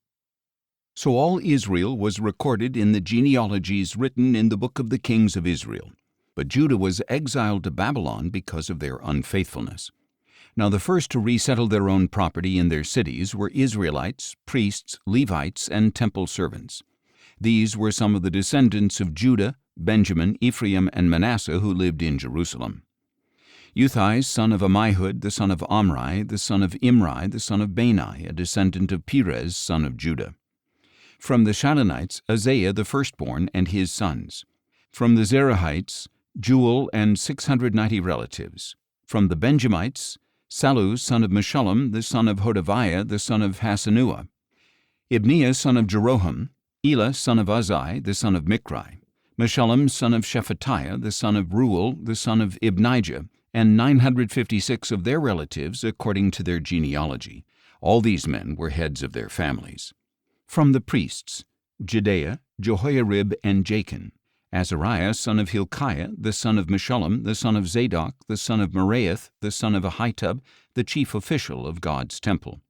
So all Israel was recorded in the genealogies written in the book of the kings of Israel. But Judah was exiled to Babylon because of their unfaithfulness. Now the first to resettle their own property in their cities were Israelites, priests, Levites, and temple servants. These were some of the descendants of Judah, Benjamin, Ephraim, and Manasseh who lived in Jerusalem. Uthai, son of Ammihud, the son of Omri, the son of Imri, the son of Bani, a descendant of Perez, son of Judah. From the Shadonites, Isaiah the firstborn and his sons. From the Zerahites, Jewel and 690 relatives. From the Benjamites, Sallu, son of Meshullam, the son of Hodaviah, the son of Hasanua. Ibniah, son of Jeroham. Elah, son of Uzzi, the son of Mikri. Meshullam, son of Shephatiah, the son of Reuel, the son of Ibnijah, and 956 of their relatives according to their genealogy. All these men were heads of their families. From the priests: Jedaiah, Jehoiarib, and Jachin. Azariah, son of Hilkiah, the son of Meshullam, the son of Zadok, the son of Meraioth, the son of Ahitub, the chief official of God's temple.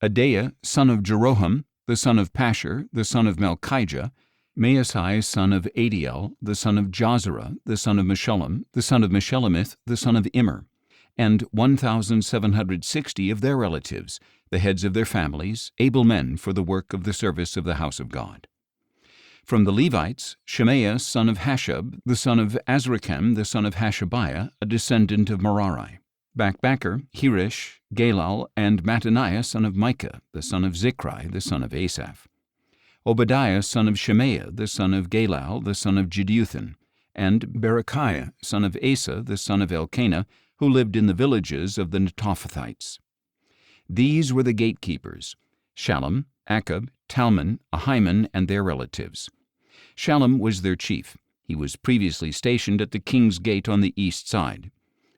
Adaiah, son of Jeroham, the son of Pashur, the son of Malchijah. Maasai, son of Adiel, the son of Jozerah, the son of Meshullam, the son of Meshellemith, the son of Immer, and 1,760 of their relatives, the heads of their families, able men for the work of the service of the house of God. From the Levites, Shemaiah son of Hashab, the son of Azrikam, the son of Hashabiah, a descendant of Merari. Bakbakkar, Hirish, Galal, and Mattaniah son of Micah, the son of Zichri, the son of Asaph. Obadiah son of Shemaiah, the son of Galal, the son of Jeduthun, and Berechiah son of Asa, the son of Elkanah, who lived in the villages of the Netophathites. These were the gatekeepers: Shallum, Akab, Talmon, Ahiman, and their relatives. Shallum was their chief. He was previously stationed at the king's gate on the east side.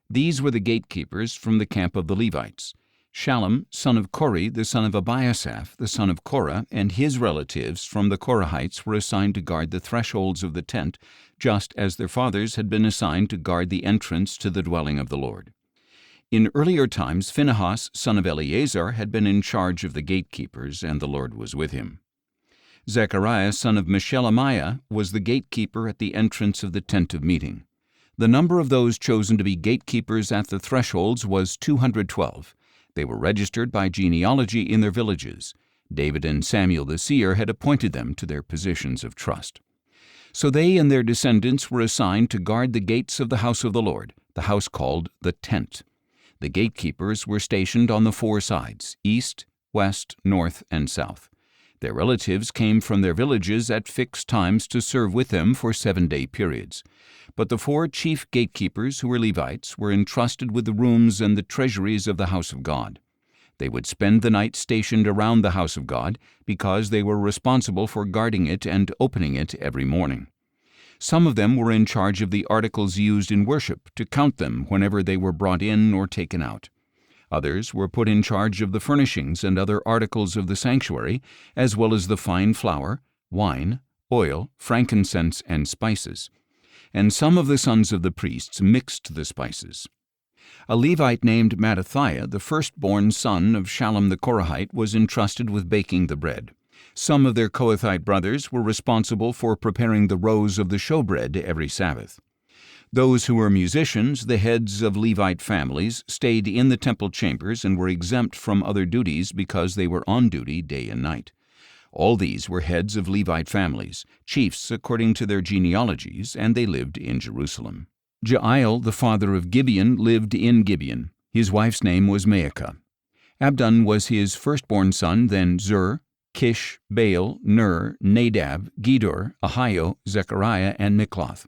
These were the gatekeepers from the camp of the Levites: Shallum, son of Kori, the son of Abiasaph, the son of Korah, and his relatives from the Korahites were assigned to guard the thresholds of the tent, just as their fathers had been assigned to guard the entrance to the dwelling of the Lord. In earlier times, Phinehas, son of Eleazar, had been in charge of the gatekeepers, and the Lord was with him. Zechariah, son of Meshelemiah, was the gatekeeper at the entrance of the tent of meeting. The number of those chosen to be gatekeepers at the thresholds was 212. They were registered by genealogy in their villages. David and Samuel the seer had appointed them to their positions of trust. So they and their descendants were assigned to guard the gates of the house of the Lord, the house called the Tent. The gatekeepers were stationed on the four sides: east, west, north, and south. Their relatives came from their villages at fixed times to serve with them for 7-day periods. But the four chief gatekeepers, who were Levites, were entrusted with the rooms and the treasuries of the house of God. They would spend the night stationed around the house of God, because they were responsible for guarding it and opening it every morning. Some of them were in charge of the articles used in worship, to count them whenever they were brought in or taken out. Others were put in charge of the furnishings and other articles of the sanctuary, as well as the fine flour, wine, oil, frankincense, and spices. And some of the sons of the priests mixed the spices. A Levite named Mattathiah, the firstborn son of Shallum the Korahite, was entrusted with baking the bread. Some of their Kohathite brothers were responsible for preparing the rows of the showbread every Sabbath. Those who were musicians, the heads of Levite families, stayed in the temple chambers and were exempt from other duties because they were on duty day and night. All these were heads of Levite families, chiefs according to their genealogies, and they lived in Jerusalem. Jeiel, the father of Gibeon, lived in Gibeon. His wife's name was Maacah. Abdon was his firstborn son, then Zur, Kish, Baal, Ner, Nadab, Gedor, Ahio, Zechariah, and Mikloth.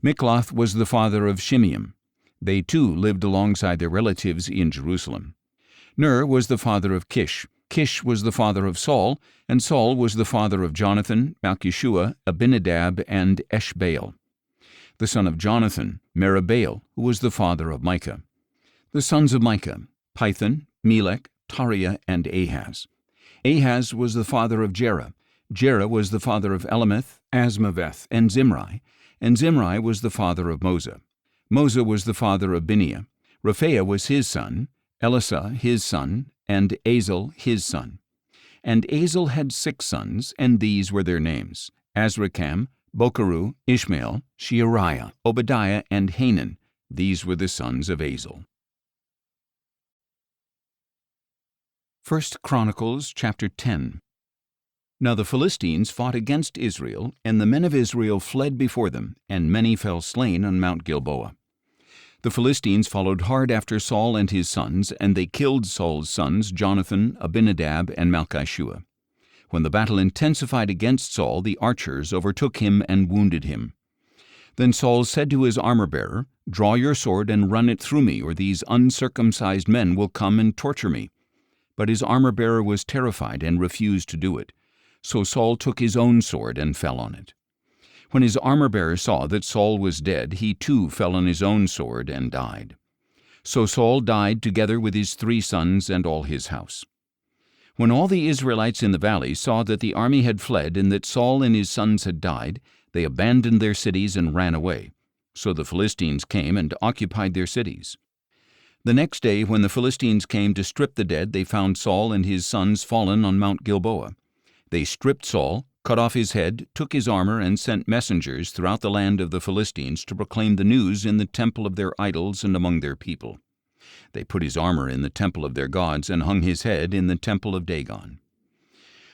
Mikloth was the father of Shimeam. They too lived alongside their relatives in Jerusalem. Ner was the father of Kish. Kish was the father of Saul, and Saul was the father of Jonathan, Malchishua, Abinadab, and Eshbaal. The son of Jonathan, Merabaal, who was the father of Micah. The sons of Micah: Pithon, Melech, Tariah, and Ahaz. Ahaz was the father of Jerah. Jerah was the father of Elameth, Asmaveth, and Zimri. And Zimri was the father of Moza. Moza was the father of Bineah. Rephaiah was his son, Elisah his son, and Azel his son. And Azel had 6 sons, and these were their names: Azrikam, Bokeru, Ishmael, Sheariah, Obadiah, and Hanan. These were the sons of Azel. 1 Chronicles chapter 10. Now the Philistines fought against Israel, and the men of Israel fled before them, and many fell slain on Mount Gilboa. The Philistines followed hard after Saul and his sons, and they killed Saul's sons, Jonathan, Abinadab, and Malchishua. When the battle intensified against Saul, the archers overtook him and wounded him. Then Saul said to his armor-bearer, "Draw your sword and run it through me, or these uncircumcised men will come and torture me." But his armor-bearer was terrified and refused to do it. So Saul took his own sword and fell on it. When his armor-bearer saw that Saul was dead, he too fell on his own sword and died. So Saul died together with his 3 sons and all his house. When all the Israelites in the valley saw that the army had fled and that Saul and his sons had died, they abandoned their cities and ran away. So the Philistines came and occupied their cities. The next day, when the Philistines came to strip the dead, they found Saul and his sons fallen on Mount Gilboa. They stripped Saul, cut off his head, took his armor, and sent messengers throughout the land of the Philistines to proclaim the news in the temple of their idols and among their people. They put his armor in the temple of their gods and hung his head in the temple of Dagon.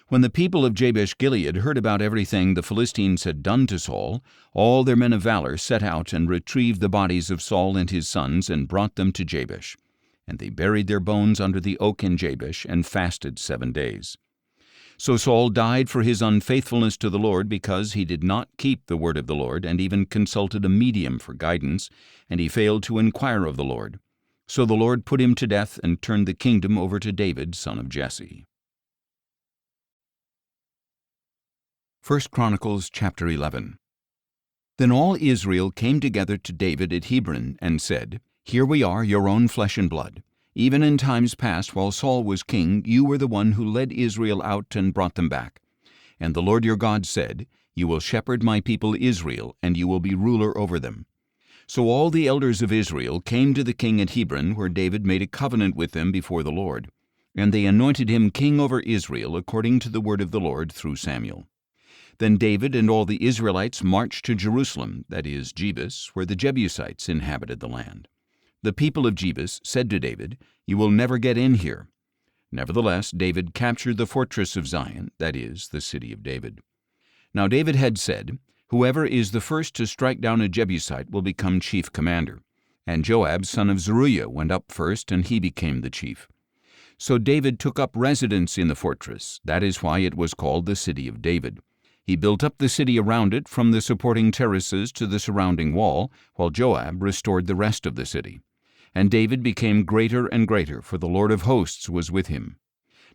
When the people of Jabesh-Gilead heard about everything the Philistines had done to Saul, all their men of valor set out and retrieved the bodies of Saul and his sons and brought them to Jabesh. And they buried their bones under the oak in Jabesh and fasted 7 days. So Saul died for his unfaithfulness to the Lord, because he did not keep the word of the Lord, and even consulted a medium for guidance, and he failed to inquire of the Lord. So the Lord put him to death and turned the kingdom over to David, son of Jesse. 1 Chronicles chapter 11. Then all Israel came together to David at Hebron and said, "Here we are, your own flesh and blood. Even in times past, while Saul was king, you were the one who led Israel out and brought them back. And the Lord your God said, 'You will shepherd my people Israel, and you will be ruler over them.' So all the elders of Israel came to the king at Hebron, where David made a covenant with them before the Lord. And they anointed him king over Israel, according to the word of the Lord through Samuel. Then David and all the Israelites marched to Jerusalem, that is, Jebus, where the Jebusites inhabited the land. The people of Jebus said to David, 'You will never get in here.' Nevertheless, David captured the fortress of Zion, that is, the city of David. Now David had said, 'Whoever is the first to strike down a Jebusite will become chief commander.' And Joab, son of Zeruiah, went up first, and he became the chief. So David took up residence in the fortress. That is why it was called the city of David. He built up the city around it, from the supporting terraces to the surrounding wall, while Joab restored the rest of the city. And David became greater and greater, for the Lord of hosts was with him.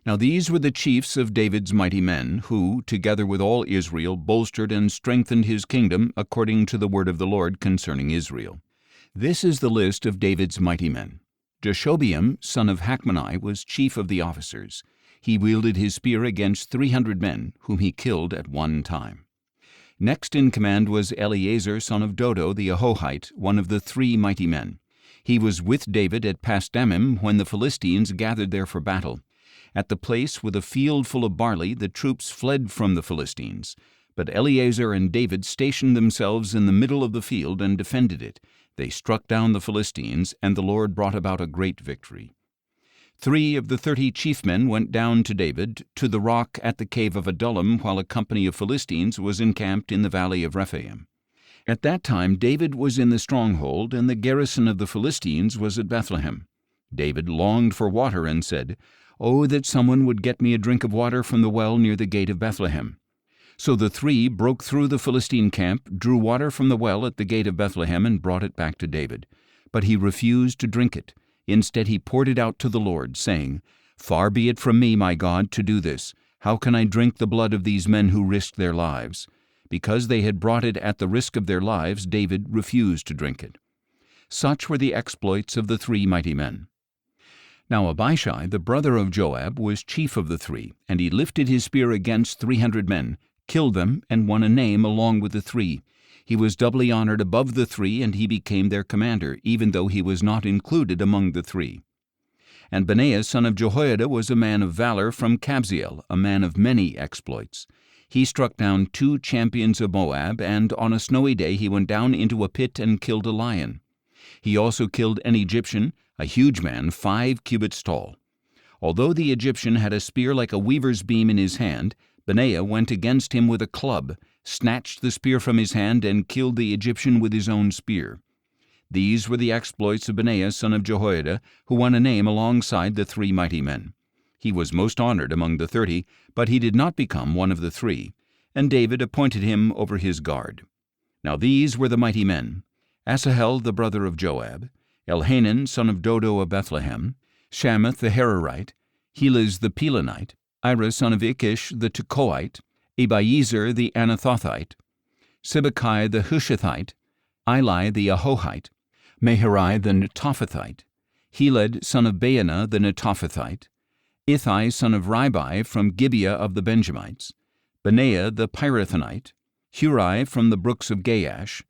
Now these were the chiefs of David's mighty men, who, together with all Israel, bolstered and strengthened his kingdom, according to the word of the Lord concerning Israel. This is the list of David's mighty men. Jashobeam, son of Hachmoni, was chief of the officers. He wielded his spear against 300 men, whom he killed at one time. Next in command was Eleazar, son of Dodo the Ahohite, one of the 3 mighty men. He was with David at Pasdammim when the Philistines gathered there for battle. At the place with a field full of barley, the troops fled from the Philistines. But Eleazar and David stationed themselves in the middle of the field and defended it. They struck down the Philistines, and the Lord brought about a great victory. 3 of the 30 chief men went down to David, to the rock at the cave of Adullam, while a company of Philistines was encamped in the valley of Rephaim. At that time David was in the stronghold, and the garrison of the Philistines was at Bethlehem. David longed for water and said, "Oh, that someone would get me a drink of water from the well near the gate of Bethlehem." So the 3 broke through the Philistine camp, drew water from the well at the gate of Bethlehem, and brought it back to David. But he refused to drink it. Instead he poured it out to the Lord, saying, "Far be it from me, my God, to do this. How can I drink the blood of these men who risked their lives?" Because they had brought it at the risk of their lives, David refused to drink it. Such were the exploits of the 3 mighty men. Now Abishai, the brother of Joab, was chief of the 3, and he lifted his spear against 300 men, killed them, and won a name along with the 3. He was doubly honored above the 3, and he became their commander, even though he was not included among the 3. And Benaiah, son of Jehoiada, was a man of valor from Kabzeel, a man of many exploits. He struck down 2 champions of Moab, and on a snowy day he went down into a pit and killed a lion. He also killed an Egyptian, a huge man, 5 cubits tall. Although the Egyptian had a spear like a weaver's beam in his hand, Benaiah went against him with a club, snatched the spear from his hand, and killed the Egyptian with his own spear. These were the exploits of Benaiah, son of Jehoiada, who won a name alongside the 3 mighty men. He was most honored among the 30, but he did not become one of the 3, and David appointed him over his guard. Now these were the mighty men: Asahel the brother of Joab, Elhanan son of Dodo of Bethlehem, Shammath the Hararite, Helez the Pelonite, Ira son of Ikish the Tekoite, Abiezer the Anathothite, Sibbecai the Hushathite, Eli the Ahohite, Meharai the Netophathite, Heled son of Baanah the Netophathite, Ithai son of Ribai from Gibeah of the Benjamites, Benaiah the Pirathonite, Hurai from the brooks of Gaash,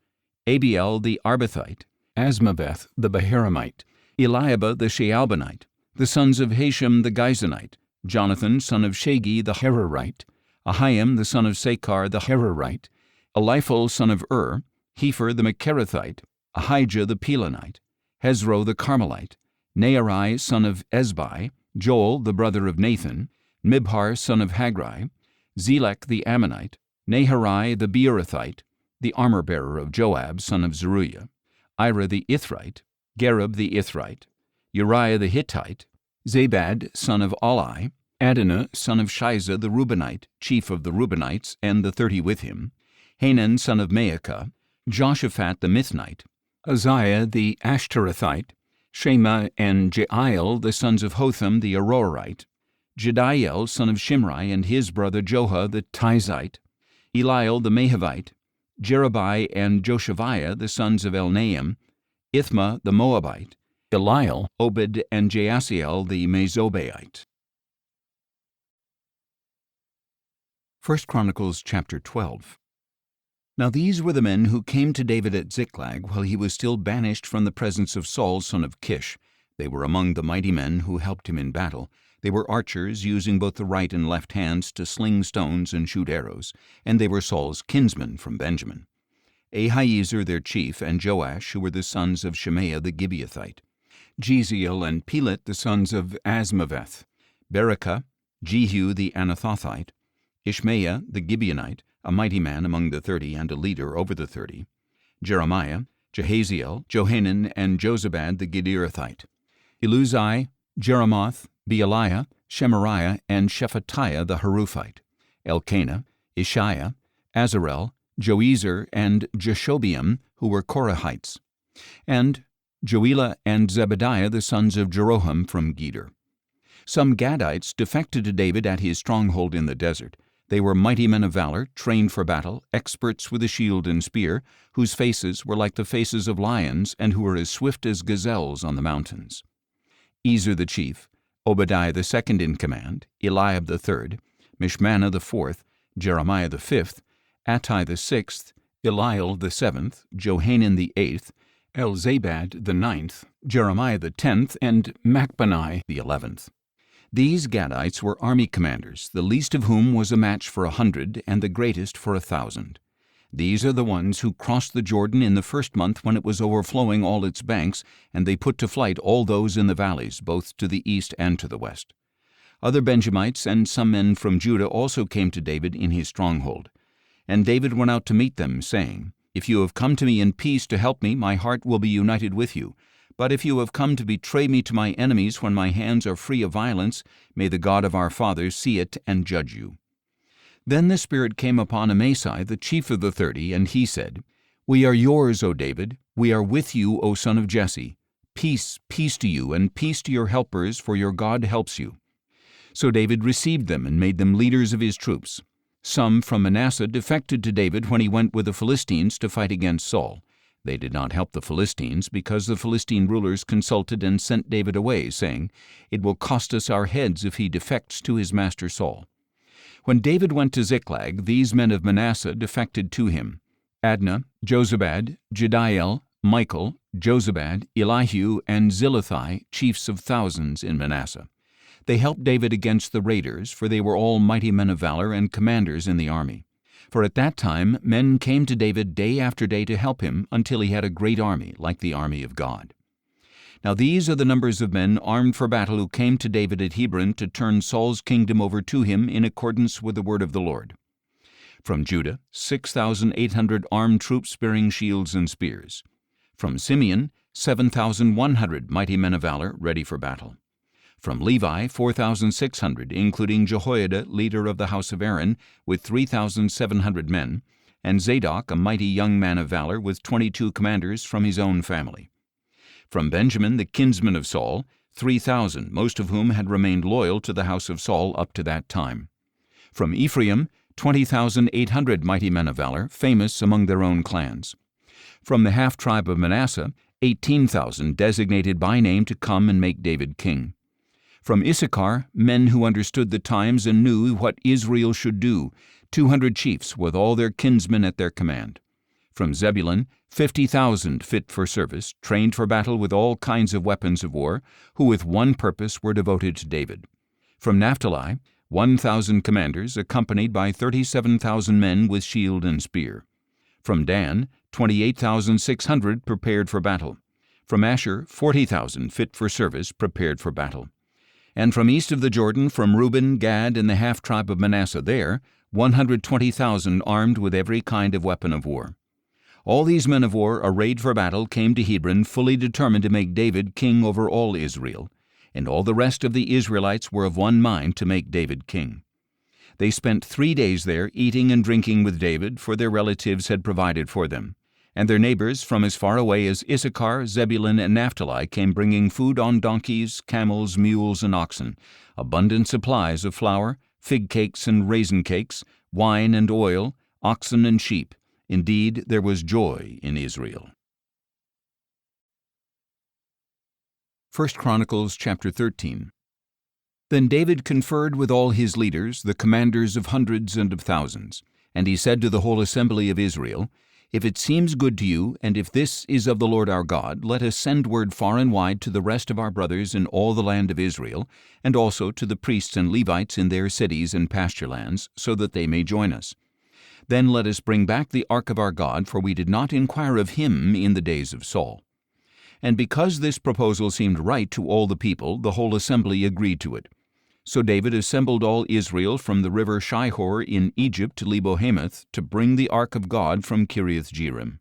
Abiel the Arbathite, Asmaveth the Baharamite, Eliabah the Shaalbanite, the sons of Hashem the Gizonite, Jonathan son of Shagi the Hararite, Ahiam the son of Sakar the Hararite, Eliphal son of Hefer the Mecherathite, Ahijah the Pelonite, Hezro the Carmelite, Naarai son of Ezbai, Joel the brother of Nathan, Mibhar son of Hagri, Zelek the Ammonite, Naharai the Beerothite, the armor-bearer of Joab son of Zeruiah, Ira the Ithrite, Gareb the Ithrite, Uriah the Hittite, Zabad son of Oli, Adonah son of Shiza the Reubenite, chief of the Reubenites, and the 30 with him, Hanan son of Maacah, Joshaphat the Mithnite, Uzziah the Ashtarothite, Shema and Jeiel the sons of Hotham the Aroerite, Jediel son of Shimri and his brother Joha the Tizite, Eliel the Mahavite, Jerubai and Joshaviah the sons of Elnaam, Ithma the Moabite, Eliel, Obed and Jaasiel the Mezobaite. 1 Chronicles chapter 12. Now these were the men who came to David at Ziklag while he was still banished from the presence of Saul son of Kish. They were among the mighty men who helped him in battle. They were archers, using both the right and left hands to sling stones and shoot arrows, and they were Saul's kinsmen from Benjamin. Ahiezer their chief, and Joash, who were the sons of Shemaiah the Gibeathite. Jeziel and Pelet the sons of Asmaveth. Berekah, Jehu the Anathothite. Ishmaiah the Gibeonite, a mighty man among the 30 and a leader over the 30. Jeremiah, Jehaziel, Johanan, and Jozabad the Gederathite. Eluzai, Jeremoth, Bealiah, Shemariah, and Shephatiah the Haruphite. Elkanah, Ishiah, Azarel, Joezer, and Jeshobeam, who were Korahites. And Joelah and Zebadiah the sons of Jeroham from Geder. Some Gadites defected to David at his stronghold in the desert. They were mighty men of valor, trained for battle, experts with a shield and spear, whose faces were like the faces of lions, and who were as swift as gazelles on the mountains. Ezer the chief, Obadiah the second in command, Eliab the third, Mishmannah the fourth, Jeremiah the fifth, Attai the sixth, Eliel the seventh, Johanan the eighth, Elzabad the ninth, Jeremiah the 10th, and Machbanai the 11th. These Gadites were army commanders, the least of whom was a match for 100, and the greatest for 1,000. These are the ones who crossed the Jordan in the first month when it was overflowing all its banks, and they put to flight all those in the valleys, both to the east and to the west. Other Benjamites and some men from Judah also came to David in his stronghold. And David went out to meet them, saying, "If you have come to me in peace to help me, my heart will be united with you. But if you have come to betray me to my enemies when my hands are free of violence, may the God of our fathers see it and judge you." Then the Spirit came upon Amasai, the chief of the 30, and he said, "We are yours, O David. We are with you, O son of Jesse. Peace, peace to you, and peace to your helpers, for your God helps you." So David received them and made them leaders of his troops. Some from Manasseh defected to David when he went with the Philistines to fight against Saul. They did not help the Philistines, because the Philistine rulers consulted and sent David away, saying, "It will cost us our heads if he defects to his master Saul." When David went to Ziklag, these men of Manasseh defected to him: Adnah, Jozabad, Jediel, Michael, Jozabad, Elihu, and Zillethai, chiefs of thousands in Manasseh. They helped David against the raiders, for they were all mighty men of valor and commanders in the army. For at that time men came to David day after day to help him, until he had a great army, like the army of God. Now these are the numbers of men armed for battle who came to David at Hebron to turn Saul's kingdom over to him in accordance with the word of the Lord. From Judah, 6,800 armed troops bearing shields and spears. From Simeon, 7,100 mighty men of valor ready for battle. From Levi, 4,600, including Jehoiada, leader of the house of Aaron, with 3,700 men, and Zadok, a mighty young man of valor, with 22 commanders from his own family. From Benjamin, the kinsman of Saul, 3,000, most of whom had remained loyal to the house of Saul up to that time. From Ephraim, 20,800 mighty men of valor, famous among their own clans. From the half-tribe of Manasseh, 18,000 designated by name to come and make David king. From Issachar, men who understood the times and knew what Israel should do, 200 chiefs with all their kinsmen at their command. From Zebulun, 50,000 fit for service, trained for battle with all kinds of weapons of war, who with one purpose were devoted to David. From Naphtali, 1,000 commanders, accompanied by 37,000 men with shield and spear. From Dan, 28,600 prepared for battle. From Asher, 40,000 fit for service, prepared for battle. And from east of the Jordan, from Reuben, Gad, and the half-tribe of Manasseh there, 120,000 armed with every kind of weapon of war. All these men of war, arrayed for battle, came to Hebron, fully determined to make David king over all Israel, and all the rest of the Israelites were of one mind to make David king. They spent 3 days there, eating and drinking with David, for their relatives had provided for them. And their neighbors from as far away as Issachar, Zebulun, and Naphtali came bringing food on donkeys, camels, mules, and oxen, abundant supplies of flour, fig cakes and raisin cakes, wine and oil, oxen and sheep. Indeed, there was joy in Israel. 1 Chronicles chapter 13. Then David conferred with all his leaders, the commanders of hundreds and of thousands, and he said to the whole assembly of Israel, If it seems good to you, and if this is of the Lord our God, let us send word far and wide to the rest of our brothers in all the land of Israel, and also to the priests and Levites in their cities and pasture lands, so that they may join us. Then let us bring back the ark of our God, for we did not inquire of him in the days of Saul. And because this proposal seemed right to all the people, the whole assembly agreed to it. So David assembled all Israel from the river Shihor in Egypt to Lebo-Hamath to bring the ark of God from Kiriath-Jearim.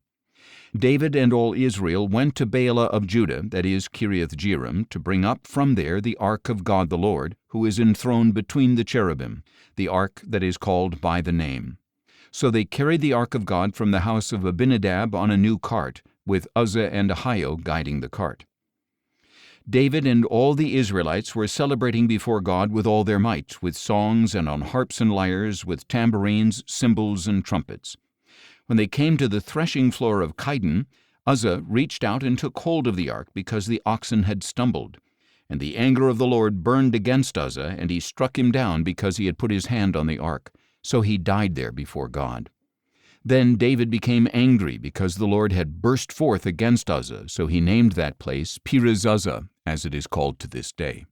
David and all Israel went to Baalah of Judah, that is, Kiriath-Jearim, to bring up from there the ark of God the Lord, who is enthroned between the cherubim, the ark that is called by the name. So they carried the ark of God from the house of Abinadab on a new cart, with Uzzah and Ahio guiding the cart. David and all the Israelites were celebrating before God with all their might, with songs and on harps and lyres, with tambourines, cymbals, and trumpets. When they came to the threshing floor of Chidon, Uzzah reached out and took hold of the ark, because the oxen had stumbled. And the anger of the Lord burned against Uzzah, and he struck him down because he had put his hand on the ark. So he died there before God. Then David became angry because the Lord had burst forth against Uzzah, so he named that place Perez-Uzzah, as it is called to this day.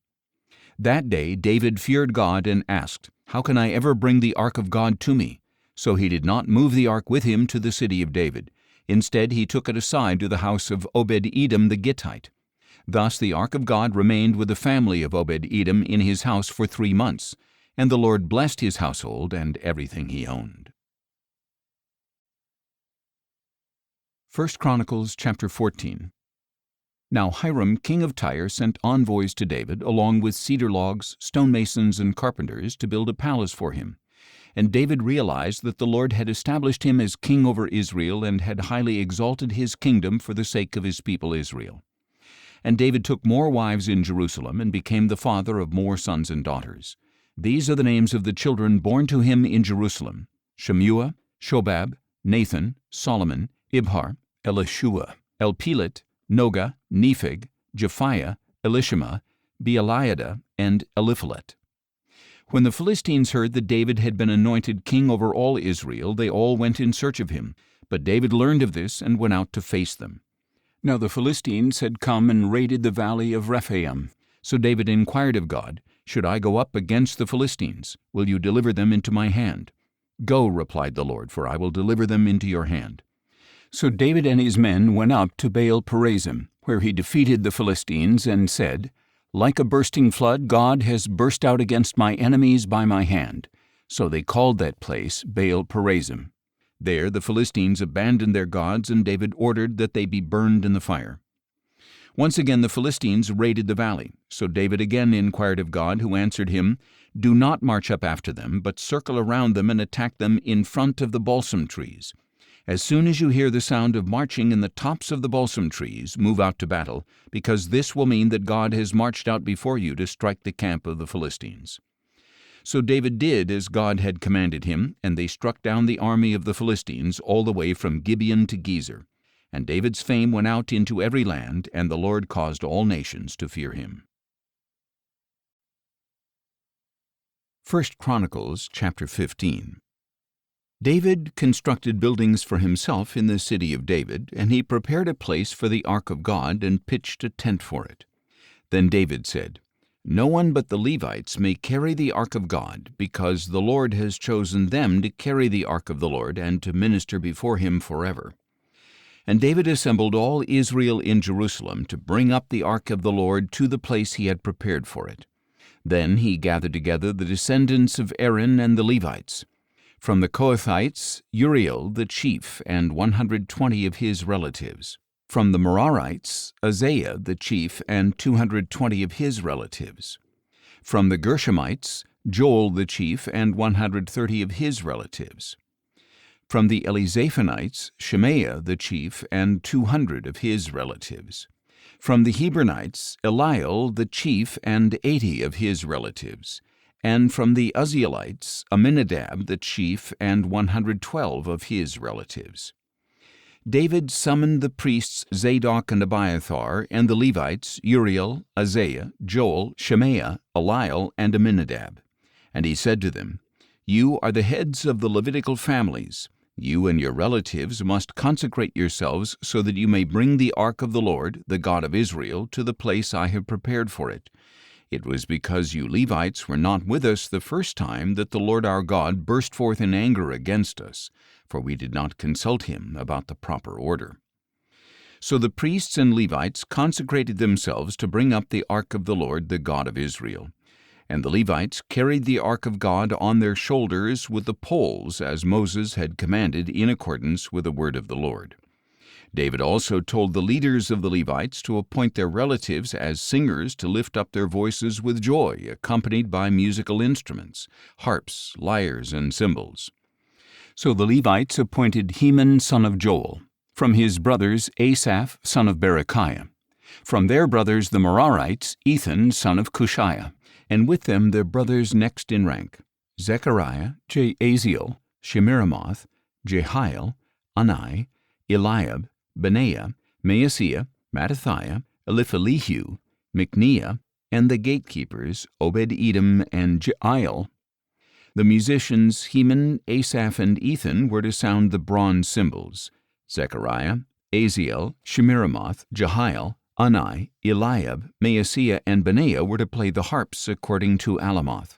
That day David feared God and asked, How can I ever bring the ark of God to me? So he did not move the ark with him to the city of David. Instead he took it aside to the house of Obed-Edom the Gittite. Thus the ark of God remained with the family of Obed-Edom in his house for 3 months, and the Lord blessed his household and everything he owned. 1 Chronicles chapter 14. Now Hiram king of Tyre sent envoys to David, along with cedar logs, stonemasons, and carpenters, to build a palace for him. And David realized that the Lord had established him as king over Israel and had highly exalted his kingdom for the sake of his people Israel. And David took more wives in Jerusalem and became the father of more sons and daughters. These are the names of the children born to him in Jerusalem: Shemua, Shobab, Nathan, Solomon, Ibhar, Elishua, Elpelet, Noga, Nepheg, Japhiah, Elishama, Beeliada, and Eliphalet. When the Philistines heard that David had been anointed king over all Israel, they all went in search of him. But David learned of this and went out to face them. Now the Philistines had come and raided the valley of Rephaim. So David inquired of God, Should I go up against the Philistines? Will you deliver them into my hand? Go, replied the Lord, for I will deliver them into your hand. So David and his men went up to Baal-perazim, where he defeated the Philistines, and said, Like a bursting flood, God has burst out against my enemies by my hand. So they called that place Baal-perazim. There the Philistines abandoned their gods, and David ordered that they be burned in the fire. Once again the Philistines raided the valley. So David again inquired of God, who answered him, Do not march up after them, but circle around them and attack them in front of the balsam trees. As soon as you hear the sound of marching in the tops of the balsam trees, move out to battle, because this will mean that God has marched out before you to strike the camp of the Philistines. So David did as God had commanded him, and they struck down the army of the Philistines all the way from Gibeon to Gezer. And David's fame went out into every land, and the Lord caused all nations to fear him. 1 Chronicles chapter 15. David constructed buildings for himself in the city of David, and he prepared a place for the ark of God and pitched a tent for it. Then David said, No one but the Levites may carry the ark of God, because the Lord has chosen them to carry the ark of the Lord and to minister before him forever. And David assembled all Israel in Jerusalem to bring up the ark of the Lord to the place he had prepared for it. Then he gathered together the descendants of Aaron and the Levites. From the Kohathites, Uriel the chief and 120 of his relatives. From the Merarites, Isaiah the chief and 220 of his relatives. From the Gershomites, Joel the chief and 130 of his relatives. From the Elizaphanites, Shemaiah the chief and 200 of his relatives. From the Hebronites, Eliel the chief and 80 of his relatives. And from the Uzzielites, Aminadab the chief and 112 of his relatives. David summoned the priests Zadok and Abiathar, and the Levites Uriel, Isaiah, Joel, Shemaiah, Eliel, and Aminadab. And he said to them, "You are the heads of the Levitical families. You and your relatives must consecrate yourselves so that you may bring the ark of the Lord, the God of Israel, to the place I have prepared for it. It was because you Levites were not with us the first time that the Lord our God burst forth in anger against us, for we did not consult him about the proper order." So the priests and Levites consecrated themselves to bring up the ark of the Lord, the God of Israel. And the Levites carried the ark of God on their shoulders with the poles, as Moses had commanded in accordance with the word of the Lord. David also told the leaders of the Levites to appoint their relatives as singers to lift up their voices with joy, accompanied by musical instruments, harps, lyres, and cymbals. So the Levites appointed Heman son of Joel, from his brothers Asaph son of Berechiah, from their brothers the Merarites Ethan son of Cushiah, and with them their brothers next in rank, Zechariah, Jaaziel, Shemiramoth, Jehiel, Ani, Eliab, Benaiah, Maaseiah, Mattithiah, Eliphelehu, Micneiah, and the gatekeepers Obed-Edom and Jeiel. The musicians Heman, Asaph, and Ethan were to sound the bronze cymbals. Zechariah, Aziel, Shemiramoth, Jehiel, Ani, Eliab, Maaseiah, and Benaiah were to play the harps according to Alamoth.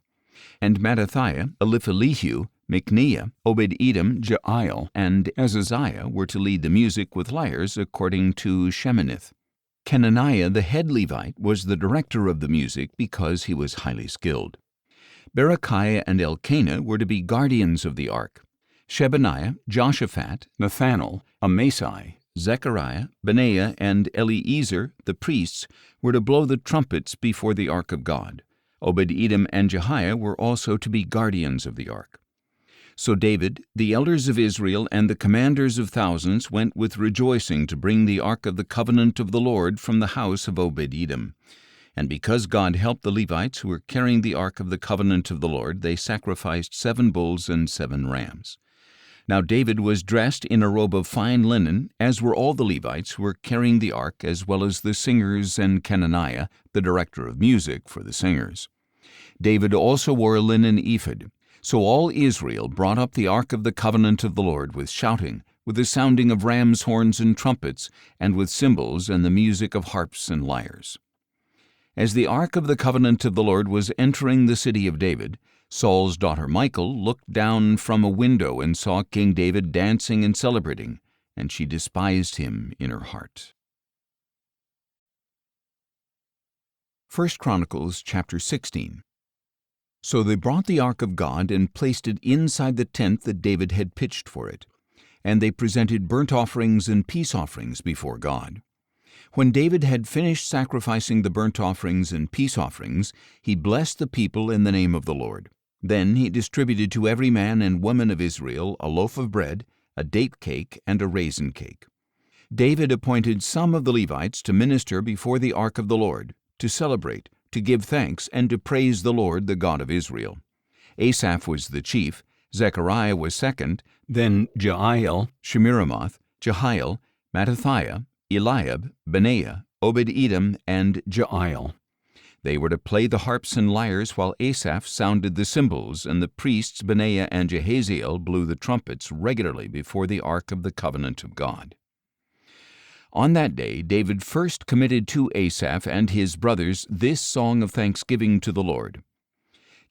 And Mattithiah, Eliphelehu, Micneiah, Obed-Edom, Jeiel, and Azaziah were to lead the music with lyres according to Sheminith. Kenaniah the head Levite was the director of the music because he was highly skilled. Berechiah and Elkanah were to be guardians of the ark. Shebaniah, Joshaphat, Nathanael, Amasai, Zechariah, Benaiah, and Eliezer, the priests, were to blow the trumpets before the ark of God. Obed-Edom and Jehiah were also to be guardians of the ark. So David, the elders of Israel, and the commanders of thousands went with rejoicing to bring the ark of the covenant of the Lord from the house of Obed-Edom. And because God helped the Levites who were carrying the ark of the covenant of the Lord, they sacrificed 7 bulls and 7 rams. Now David was dressed in a robe of fine linen, as were all the Levites who were carrying the ark, as well as the singers and Kenaniah, the director of music for the singers. David also wore a linen ephod. So all Israel brought up the ark of the covenant of the Lord with shouting, with the sounding of rams' horns and trumpets, and with cymbals and the music of harps and lyres. As the ark of the covenant of the Lord was entering the city of David, Saul's daughter Michal looked down from a window and saw King David dancing and celebrating, and she despised him in her heart. 1 Chronicles chapter 16. So they brought the ark of God and placed it inside the tent that David had pitched for it, and they presented burnt offerings and peace offerings before God. When David had finished sacrificing the burnt offerings and peace offerings, he blessed the people in the name of the Lord. Then he distributed to every man and woman of Israel a loaf of bread, a date cake, and a raisin cake. David appointed some of the Levites to minister before the ark of the Lord, to celebrate, to give thanks, and to praise the Lord, the God of Israel. Asaph was the chief, Zechariah was second, then Jeiel, Shemiramoth, Jehiel, Mattithiah, Eliab, Benaiah, Obed-Edom, and Jeiel. They were to play the harps and lyres while Asaph sounded the cymbals, and the priests Benaiah and Jehaziel blew the trumpets regularly before the ark of the covenant of God. On that day David first committed to Asaph and his brothers this song of thanksgiving to the Lord.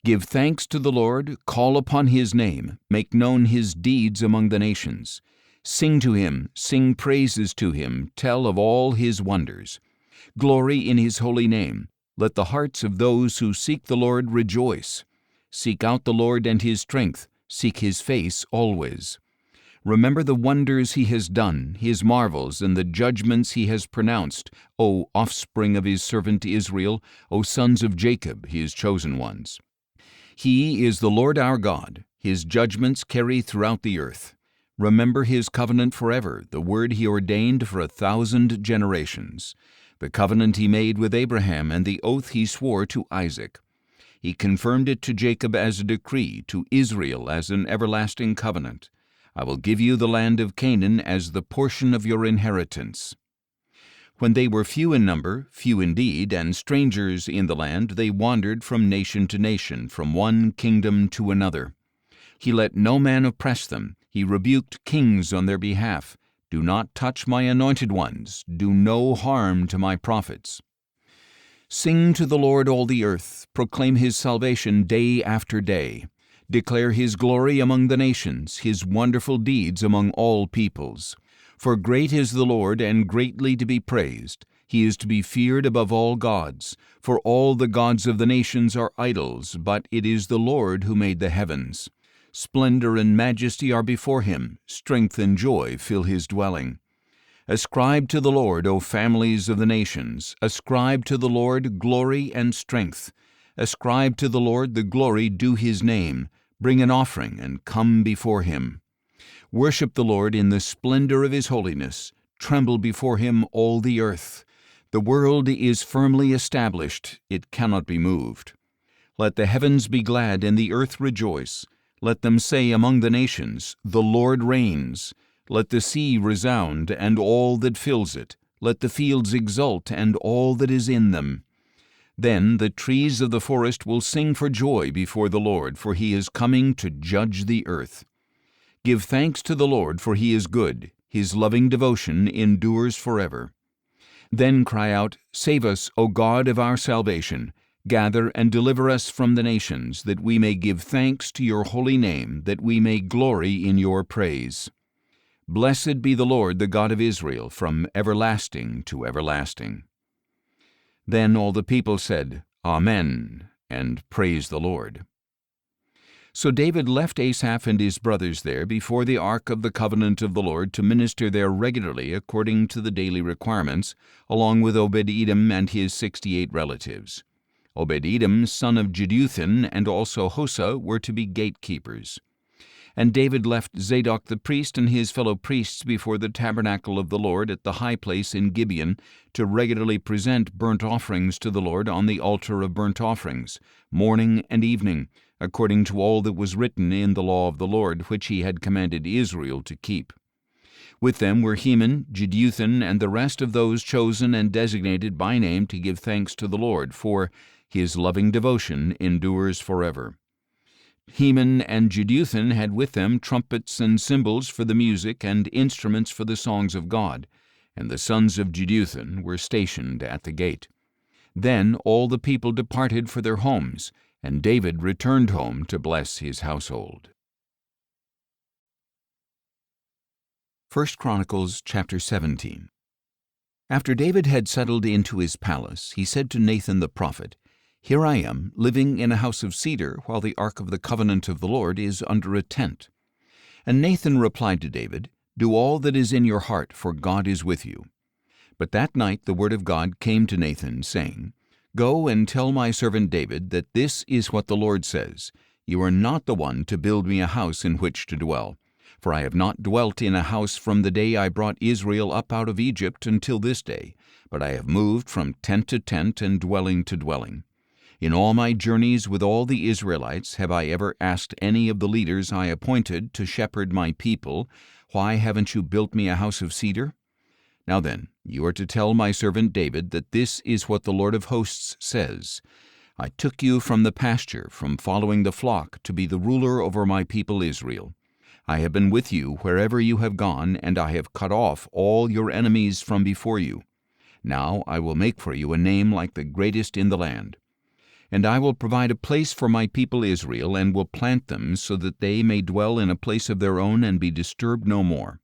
Give thanks to the Lord, call upon his name, make known his deeds among the nations. Sing to him, sing praises to him, tell of all his wonders. Glory in his holy name. Let the hearts of those who seek the Lord rejoice. Seek out the Lord and His strength. Seek His face always. Remember the wonders He has done, His marvels, and the judgments He has pronounced, O offspring of His servant Israel, O sons of Jacob, His chosen ones. He is the Lord our God. His judgments carry throughout the earth. Remember His covenant forever, the word He ordained for 1,000 generations, the covenant He made with Abraham and the oath He swore to Isaac. He confirmed it to Jacob as a decree, to Israel as an everlasting covenant. I will give you the land of Canaan as the portion of your inheritance. When they were few in number, few indeed, and strangers in the land, they wandered from nation to nation, from one kingdom to another. He let no man oppress them. He rebuked kings on their behalf. Do not touch my anointed ones. Do no harm to my prophets. Sing to the Lord, all the earth. Proclaim His salvation day after day. Declare His glory among the nations, His wonderful deeds among all peoples. For great is the Lord, and greatly to be praised. He is to be feared above all gods. For all the gods of the nations are idols, but it is the Lord who made the heavens. Splendor and majesty are before Him. Strength and joy fill His dwelling. Ascribe to the Lord, O families of the nations. Ascribe to the Lord glory and strength. Ascribe to the Lord the glory due His name. Bring an offering and come before Him. Worship the Lord in the splendor of His holiness. Tremble before Him, all the earth. The world is firmly established. It cannot be moved. Let the heavens be glad and the earth rejoice. Let them say among the nations, The Lord reigns. Let the sea resound and all that fills it. Let the fields exult and all that is in them. Then the trees of the forest will sing for joy before the Lord, for He is coming to judge the earth. Give thanks to the Lord, for He is good. His loving devotion endures forever. Then cry out, Save us, O God of our salvation. Gather and deliver us from the nations, that we may give thanks to your holy name, that we may glory in your praise. Blessed be the Lord, the God of Israel, from everlasting to everlasting. Then all the people said, Amen, and praise the Lord. So David left Asaph and his brothers there before the ark of the covenant of the Lord to minister there regularly according to the daily requirements, along with Obed-Edom and his 68 relatives. Obed-Edom, son of Jeduthun, and also Hosa were to be gatekeepers. And David left Zadok the priest and his fellow priests before the tabernacle of the Lord at the high place in Gibeon to regularly present burnt offerings to the Lord on the altar of burnt offerings, morning and evening, according to all that was written in the law of the Lord, which He had commanded Israel to keep. With them were Heman, Jeduthun, and the rest of those chosen and designated by name to give thanks to the Lord, for His loving devotion endures forever. Heman and Jeduthun had with them trumpets and cymbals for the music and instruments for the songs of God, and the sons of Jeduthun were stationed at the gate. Then all the people departed for their homes, and David returned home to bless his household. 1 Chronicles chapter 17. After David had settled into his palace, he said to Nathan the prophet, Here I am, living in a house of cedar, while the ark of the covenant of the Lord is under a tent. And Nathan replied to David, Do all that is in your heart, for God is with you. But that night the word of God came to Nathan, saying, Go and tell my servant David that this is what the Lord says, You are not the one to build me a house in which to dwell. For I have not dwelt in a house from the day I brought Israel up out of Egypt until this day, but I have moved from tent to tent and dwelling to dwelling. In all my journeys with all the Israelites have I ever asked any of the leaders I appointed to shepherd my people, Why haven't you built me a house of cedar? Now then, you are to tell my servant David that this is what the Lord of hosts says, I took you from the pasture, from following the flock, to be the ruler over my people Israel. I have been with you wherever you have gone, and I have cut off all your enemies from before you. Now I will make for you a name like the greatest in the land. And I will provide a place for my people Israel, and will plant them so that they may dwell in a place of their own and be disturbed no more.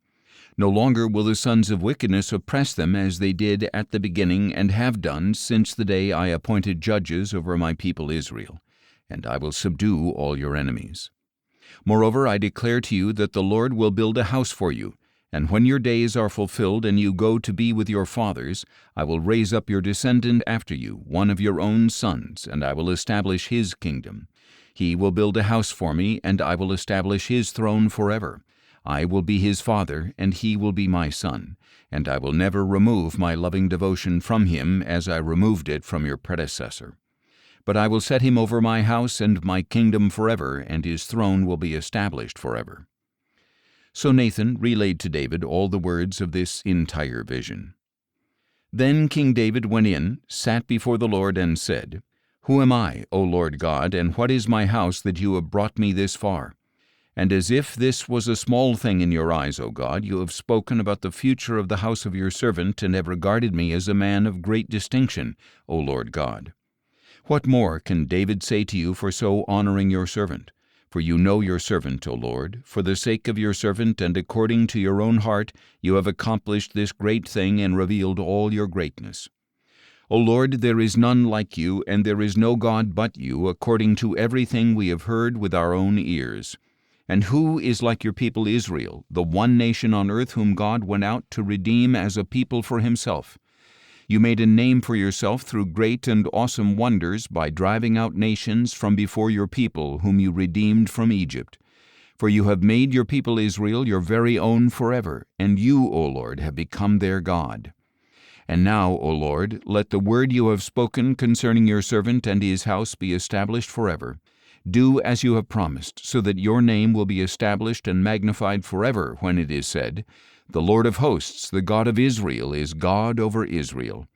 No longer will the sons of wickedness oppress them as they did at the beginning and have done since the day I appointed judges over my people Israel, and I will subdue all your enemies. Moreover, I declare to you that the Lord will build a house for you, and when your days are fulfilled and you go to be with your fathers, I will raise up your descendant after you, one of your own sons, and I will establish his kingdom. He will build a house for me, and I will establish his throne forever. I will be his father, and he will be my son, and I will never remove my loving devotion from him as I removed it from your predecessor. But I will set him over my house and my kingdom forever, and his throne will be established forever." So Nathan relayed to David all the words of this entire vision. Then King David went in, sat before the Lord, and said, "Who am I, O Lord God, and what is my house that you have brought me this far? And as if this was a small thing in your eyes, O God, you have spoken about the future of the house of your servant, and have regarded me as a man of great distinction, O Lord God. What more can David say to you for so honoring your servant? For you know your servant, O Lord. For the sake of your servant, and according to your own heart, you have accomplished this great thing and revealed all your greatness. O Lord, there is none like you, and there is no God but you, according to everything we have heard with our own ears. And who is like your people Israel, the one nation on earth whom God went out to redeem as a people for himself? You made a name for yourself through great and awesome wonders by driving out nations from before your people, whom you redeemed from Egypt. For you have made your people Israel your very own forever, and you, O Lord, have become their God. And now, O Lord, let the word you have spoken concerning your servant and his house be established forever. Do as you have promised, so that your name will be established and magnified forever when it is said, 'The Lord of hosts, the God of Israel, is God over Israel.'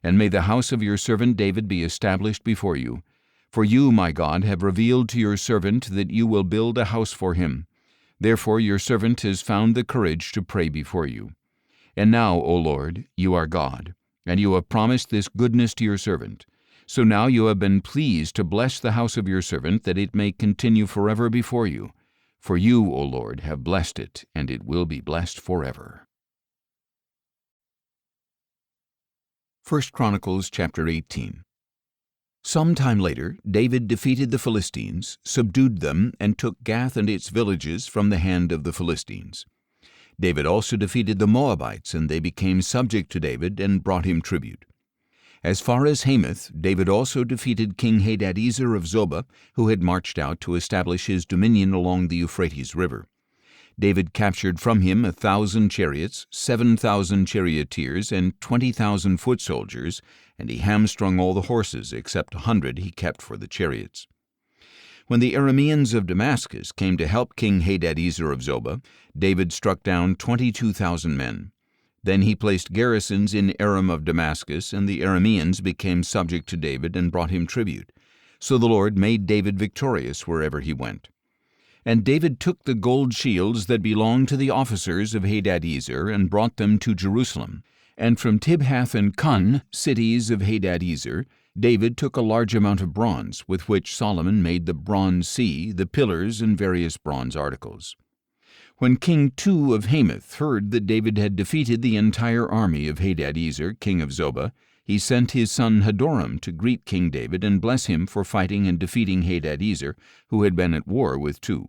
And may the house of your servant David be established before you. For you, my God, have revealed to your servant that you will build a house for him. Therefore your servant has found the courage to pray before you. And now, O Lord, you are God, and you have promised this goodness to your servant. So now you have been pleased to bless the house of your servant, that it may continue forever before you. For you, O Lord, have blessed it, and it will be blessed forever." 1 Chronicles chapter 18. Some time later, David defeated the Philistines, subdued them, and took Gath and its villages from the hand of the Philistines. David also defeated the Moabites, and they became subject to David and brought him tribute. As far as Hamath, David also defeated King Hadadezer of Zobah, who had marched out to establish his dominion along the Euphrates River. David captured from him 1,000 chariots, 7,000 charioteers, and 20,000 foot soldiers, and he hamstrung all the horses except 100 he kept for the chariots. When the Arameans of Damascus came to help King Hadadezer of Zobah, David struck down 22,000 men. Then he placed garrisons in Aram of Damascus, and the Arameans became subject to David and brought him tribute. So the Lord made David victorious wherever he went. And David took the gold shields that belonged to the officers of Hadadezer and brought them to Jerusalem. And from Tibhath and Kun, cities of Hadadezer, David took a large amount of bronze, with which Solomon made the bronze sea, the pillars, and various bronze articles. When King Tu of Hamath heard that David had defeated the entire army of Hadadezer, king of Zobah, he sent his son Hadoram to greet King David and bless him for fighting and defeating Hadadezer, who had been at war with Tu.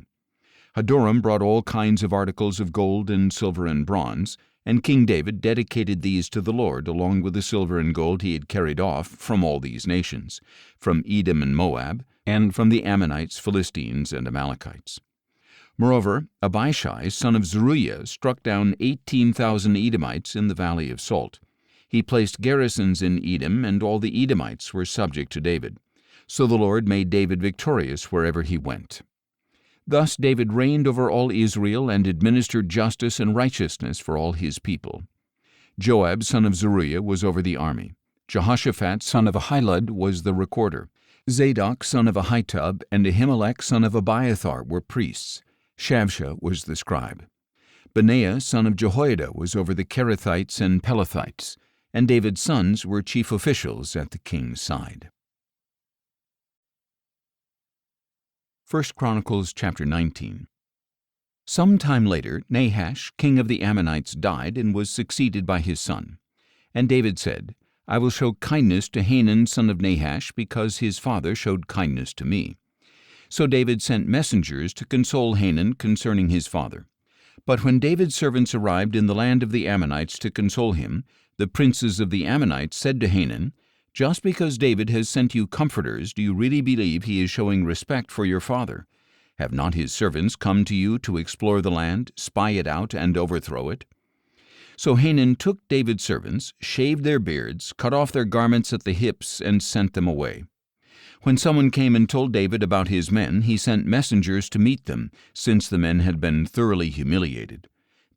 Hadoram brought all kinds of articles of gold and silver and bronze, and King David dedicated these to the Lord, along with the silver and gold he had carried off from all these nations, from Edom and Moab, and from the Ammonites, Philistines, and Amalekites. Moreover, Abishai, son of Zeruiah, struck down 18,000 Edomites in the valley of Salt. He placed garrisons in Edom, and all the Edomites were subject to David. So the Lord made David victorious wherever he went. Thus David reigned over all Israel and administered justice and righteousness for all his people. Joab, son of Zeruiah, was over the army. Jehoshaphat, son of Ahilud, was the recorder. Zadok, son of Ahitub, and Ahimelech, son of Abiathar, were priests. Shavsha was the scribe. Benaiah, son of Jehoiada, was over the Kerethites and Pelethites, and David's sons were chief officials at the king's side. 1 Chronicles chapter 19. Some time later, Nahash, king of the Ammonites, died and was succeeded by his son. And David said, I will show kindness to Hanun son of Nahash, because his father showed kindness to me. So David sent messengers to console Hanun concerning his father. But when David's servants arrived in the land of the Ammonites to console him, the princes of the Ammonites said to Hanun, Just because David has sent you comforters, do you really believe he is showing respect for your father? Have not his servants come to you to explore the land, spy it out, and overthrow it? So Hanun took David's servants, shaved their beards, cut off their garments at the hips, and sent them away. When someone came and told David about his men, he sent messengers to meet them, since the men had been thoroughly humiliated.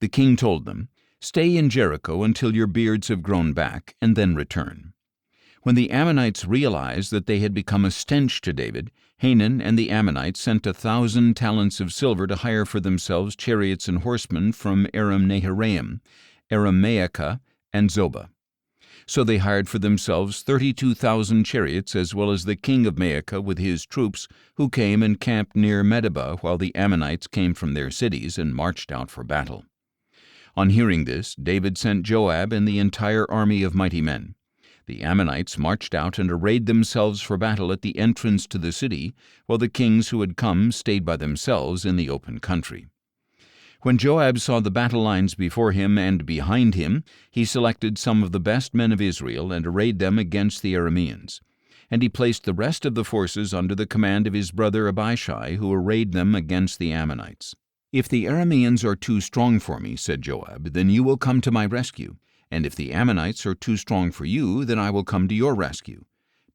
The king told them, Stay in Jericho until your beards have grown back, and then return. When the Ammonites realized that they had become a stench to David, Hanun and the Ammonites sent 1,000 talents of silver to hire for themselves chariots and horsemen from Aram-Naharaim, Aram-Maacah, and Zobah. So they hired for themselves 32,000 chariots, as well as the king of Maacah with his troops, who came and camped near Medeba while the Ammonites came from their cities and marched out for battle. On hearing this, David sent Joab and the entire army of mighty men. The Ammonites marched out and arrayed themselves for battle at the entrance to the city, while the kings who had come stayed by themselves in the open country. When Joab saw the battle lines before him and behind him, he selected some of the best men of Israel and arrayed them against the Arameans. And he placed the rest of the forces under the command of his brother Abishai, who arrayed them against the Ammonites. If the Arameans are too strong for me, said Joab, then you will come to my rescue. And if the Ammonites are too strong for you, then I will come to your rescue.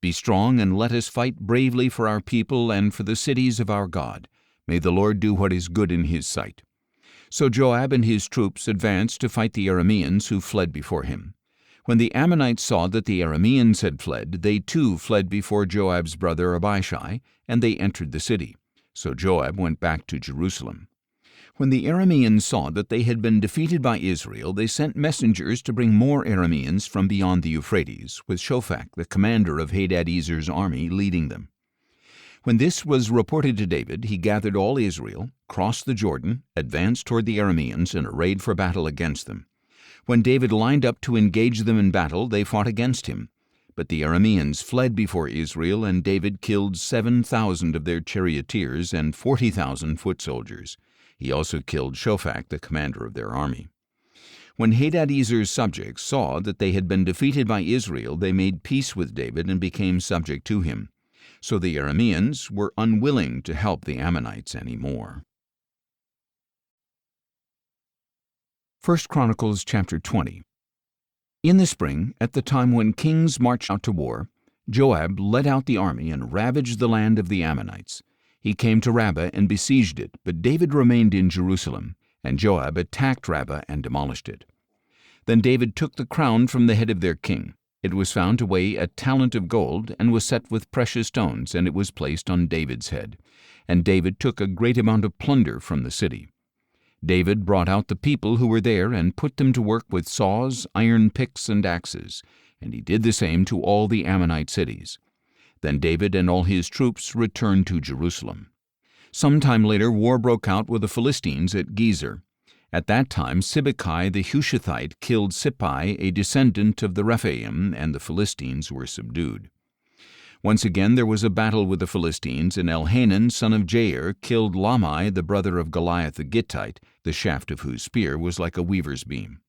Be strong and let us fight bravely for our people and for the cities of our God. May the Lord do what is good in his sight. So Joab and his troops advanced to fight the Arameans who fled before him. When the Ammonites saw that the Arameans had fled, they too fled before Joab's brother Abishai, and they entered the city. So Joab went back to Jerusalem. When the Arameans saw that they had been defeated by Israel, they sent messengers to bring more Arameans from beyond the Euphrates, with Shophak, the commander of Hadadezer's army, leading them. When this was reported to David, he gathered all Israel, crossed the Jordan, advanced toward the Arameans, and arrayed for battle against them. When David lined up to engage them in battle, they fought against him. But the Arameans fled before Israel, and David killed 7,000 of their charioteers and 40,000 foot soldiers. He also killed Shophak, the commander of their army. When Hadadezer's subjects saw that they had been defeated by Israel, they made peace with David and became subject to him. So the Arameans were unwilling to help the Ammonites any more. 1 Chronicles chapter 20. In the spring, at the time when kings marched out to war, Joab led out the army and ravaged the land of the Ammonites. He came to Rabbah and besieged it, but David remained in Jerusalem, and Joab attacked Rabbah and demolished it. Then David took the crown from the head of their king. It was found to weigh a talent of gold, and was set with precious stones, and it was placed on David's head. And David took a great amount of plunder from the city. David brought out the people who were there, and put them to work with saws, iron picks, and axes, and he did the same to all the Ammonite cities. Then David and all his troops returned to Jerusalem. Some time later war broke out with the Philistines at Gezer. At that time Sibbecai the Hushathite killed Sippai, a descendant of the Rephaim, and the Philistines were subdued. Once again there was a battle with the Philistines, and Elhanan son of Jair killed Lamai, the brother of Goliath the Gittite, the shaft of whose spear was like a weaver's beam.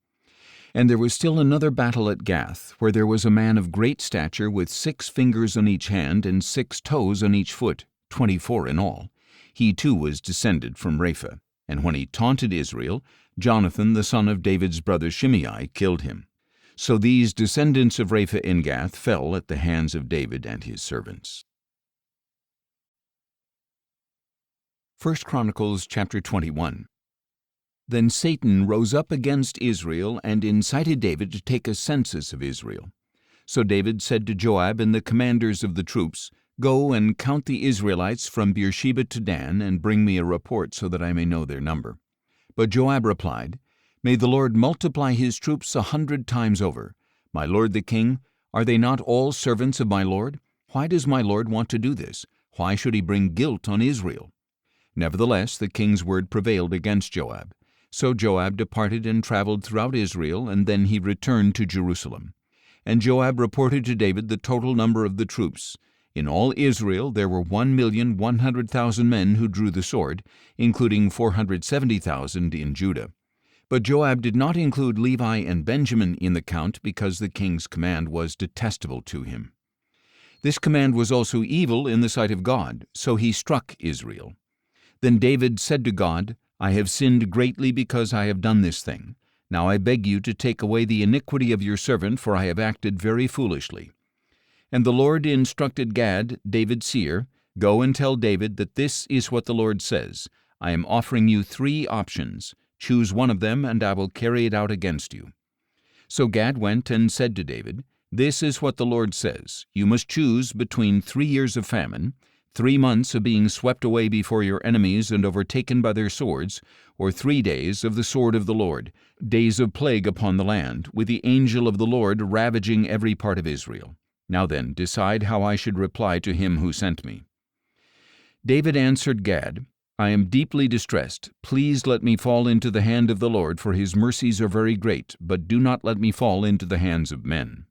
And there was still another battle at Gath, where there was a man of great stature with 6 fingers on each hand and 6 toes on each foot, 24 in all. He too was descended from Rapha, and when he taunted Israel, Jonathan the son of David's brother Shimei killed him. So these descendants of Rapha in Gath fell at the hands of David and his servants. 1 Chronicles chapter 21. Then Satan rose up against Israel and incited David to take a census of Israel. So David said to Joab and the commanders of the troops, Go and count the Israelites from Beersheba to Dan, and bring me a report so that I may know their number. But Joab replied, May the Lord multiply his troops 100 times over. My lord the king, are they not all servants of my lord? Why does my lord want to do this? Why should he bring guilt on Israel? Nevertheless, the king's word prevailed against Joab. So Joab departed and traveled throughout Israel, and then he returned to Jerusalem. And Joab reported to David the total number of the troops. In all Israel there were 1,100,000 men who drew the sword, including 470,000 in Judah. But Joab did not include Levi and Benjamin in the count because the king's command was detestable to him. This command was also evil in the sight of God, so he struck Israel. Then David said to God, I have sinned greatly because I have done this thing. Now I beg you to take away the iniquity of your servant, for I have acted very foolishly. And the Lord instructed Gad, David's seer, Go and tell David that this is what the Lord says. I am offering you 3 options. Choose one of them, and I will carry it out against you. So Gad went and said to David, This is what the Lord says. You must choose between 3 years of famine, 3 months of being swept away before your enemies and overtaken by their swords, or 3 days of the sword of the Lord, days of plague upon the land, with the angel of the Lord ravaging every part of Israel. Now then, decide how I should reply to him who sent me. David answered Gad, I am deeply distressed. Please let me fall into the hand of the Lord, for his mercies are very great, but do not let me fall into the hands of men.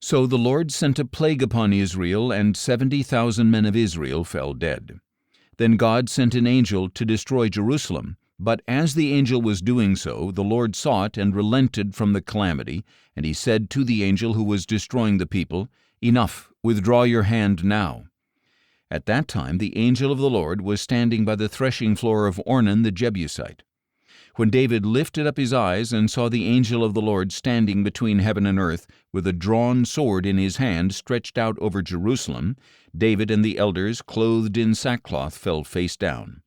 So the Lord sent a plague upon Israel, and 70,000 men of Israel fell dead. Then God sent an angel to destroy Jerusalem, but as the angel was doing so, the Lord saw it and relented from the calamity, and he said to the angel who was destroying the people, Enough, withdraw your hand now. At that time the angel of the Lord was standing by the threshing floor of Ornan the Jebusite. When David lifted up his eyes and saw the angel of the Lord standing between heaven and earth, with a drawn sword in his hand stretched out over Jerusalem, David and the elders, clothed in sackcloth, fell face down.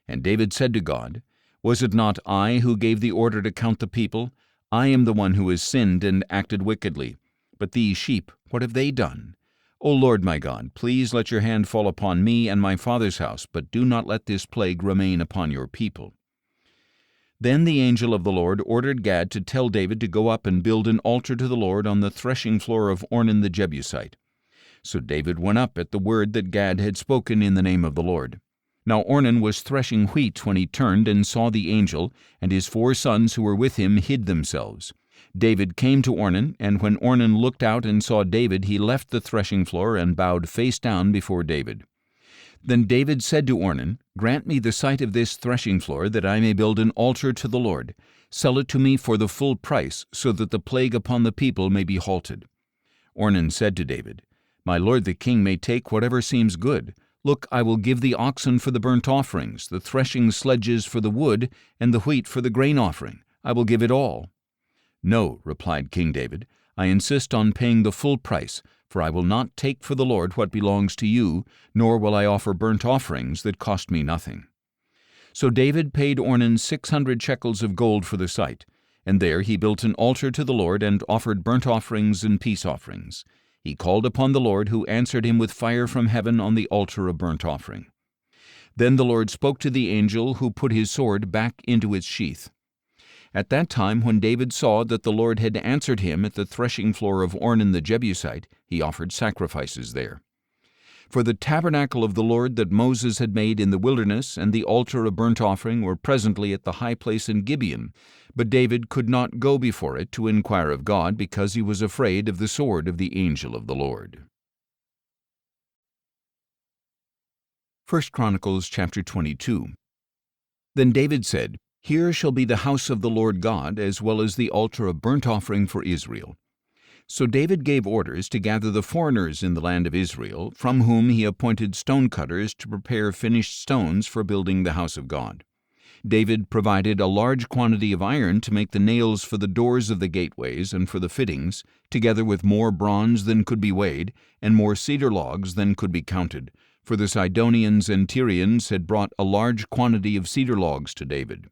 And David said to God, Was it not I who gave the order to count the people? I am the one who has sinned and acted wickedly. But these sheep, what have they done? O Lord my God, please let your hand fall upon me and my father's house, but do not let this plague remain upon your people. Then the angel of the Lord ordered Gad to tell David to go up and build an altar to the Lord on the threshing floor of Ornan the Jebusite. So David went up at the word that Gad had spoken in the name of the Lord. Now Ornan was threshing wheat when he turned and saw the angel, and his 4 sons who were with him hid themselves. David came to Ornan, and when Ornan looked out and saw David, he left the threshing floor and bowed face down before David. Then David said to Ornan, Grant me the site of this threshing floor, that I may build an altar to the Lord. Sell it to me for the full price, so that the plague upon the people may be halted. Ornan said to David, My lord the king may take whatever seems good. Look, I will give the oxen for the burnt offerings, the threshing sledges for the wood, and the wheat for the grain offering. I will give it all. No, replied King David, I insist on paying the full price, for I will not take for the Lord what belongs to you, nor will I offer burnt offerings that cost me nothing. So David paid Ornan 600 shekels of gold for the site, and there he built an altar to the Lord and offered burnt offerings and peace offerings. He called upon the Lord, who answered him with fire from heaven on the altar of burnt offering. Then the Lord spoke to the angel, who put his sword back into its sheath. At that time, when David saw that the Lord had answered him at the threshing floor of Ornan the Jebusite, he offered sacrifices there. For the tabernacle of the Lord that Moses had made in the wilderness and the altar of burnt offering were presently at the high place in Gibeon, but David could not go before it to inquire of God, because he was afraid of the sword of the angel of the Lord. 1 Chronicles chapter 22. Then David said, Here shall be the house of the Lord God, as well as the altar of burnt offering for Israel. So David gave orders to gather the foreigners in the land of Israel, from whom he appointed stone cutters to prepare finished stones for building the house of God. David provided a large quantity of iron to make the nails for the doors of the gateways and for the fittings, together with more bronze than could be weighed, and more cedar logs than could be counted, for the Sidonians and Tyrians had brought a large quantity of cedar logs to David.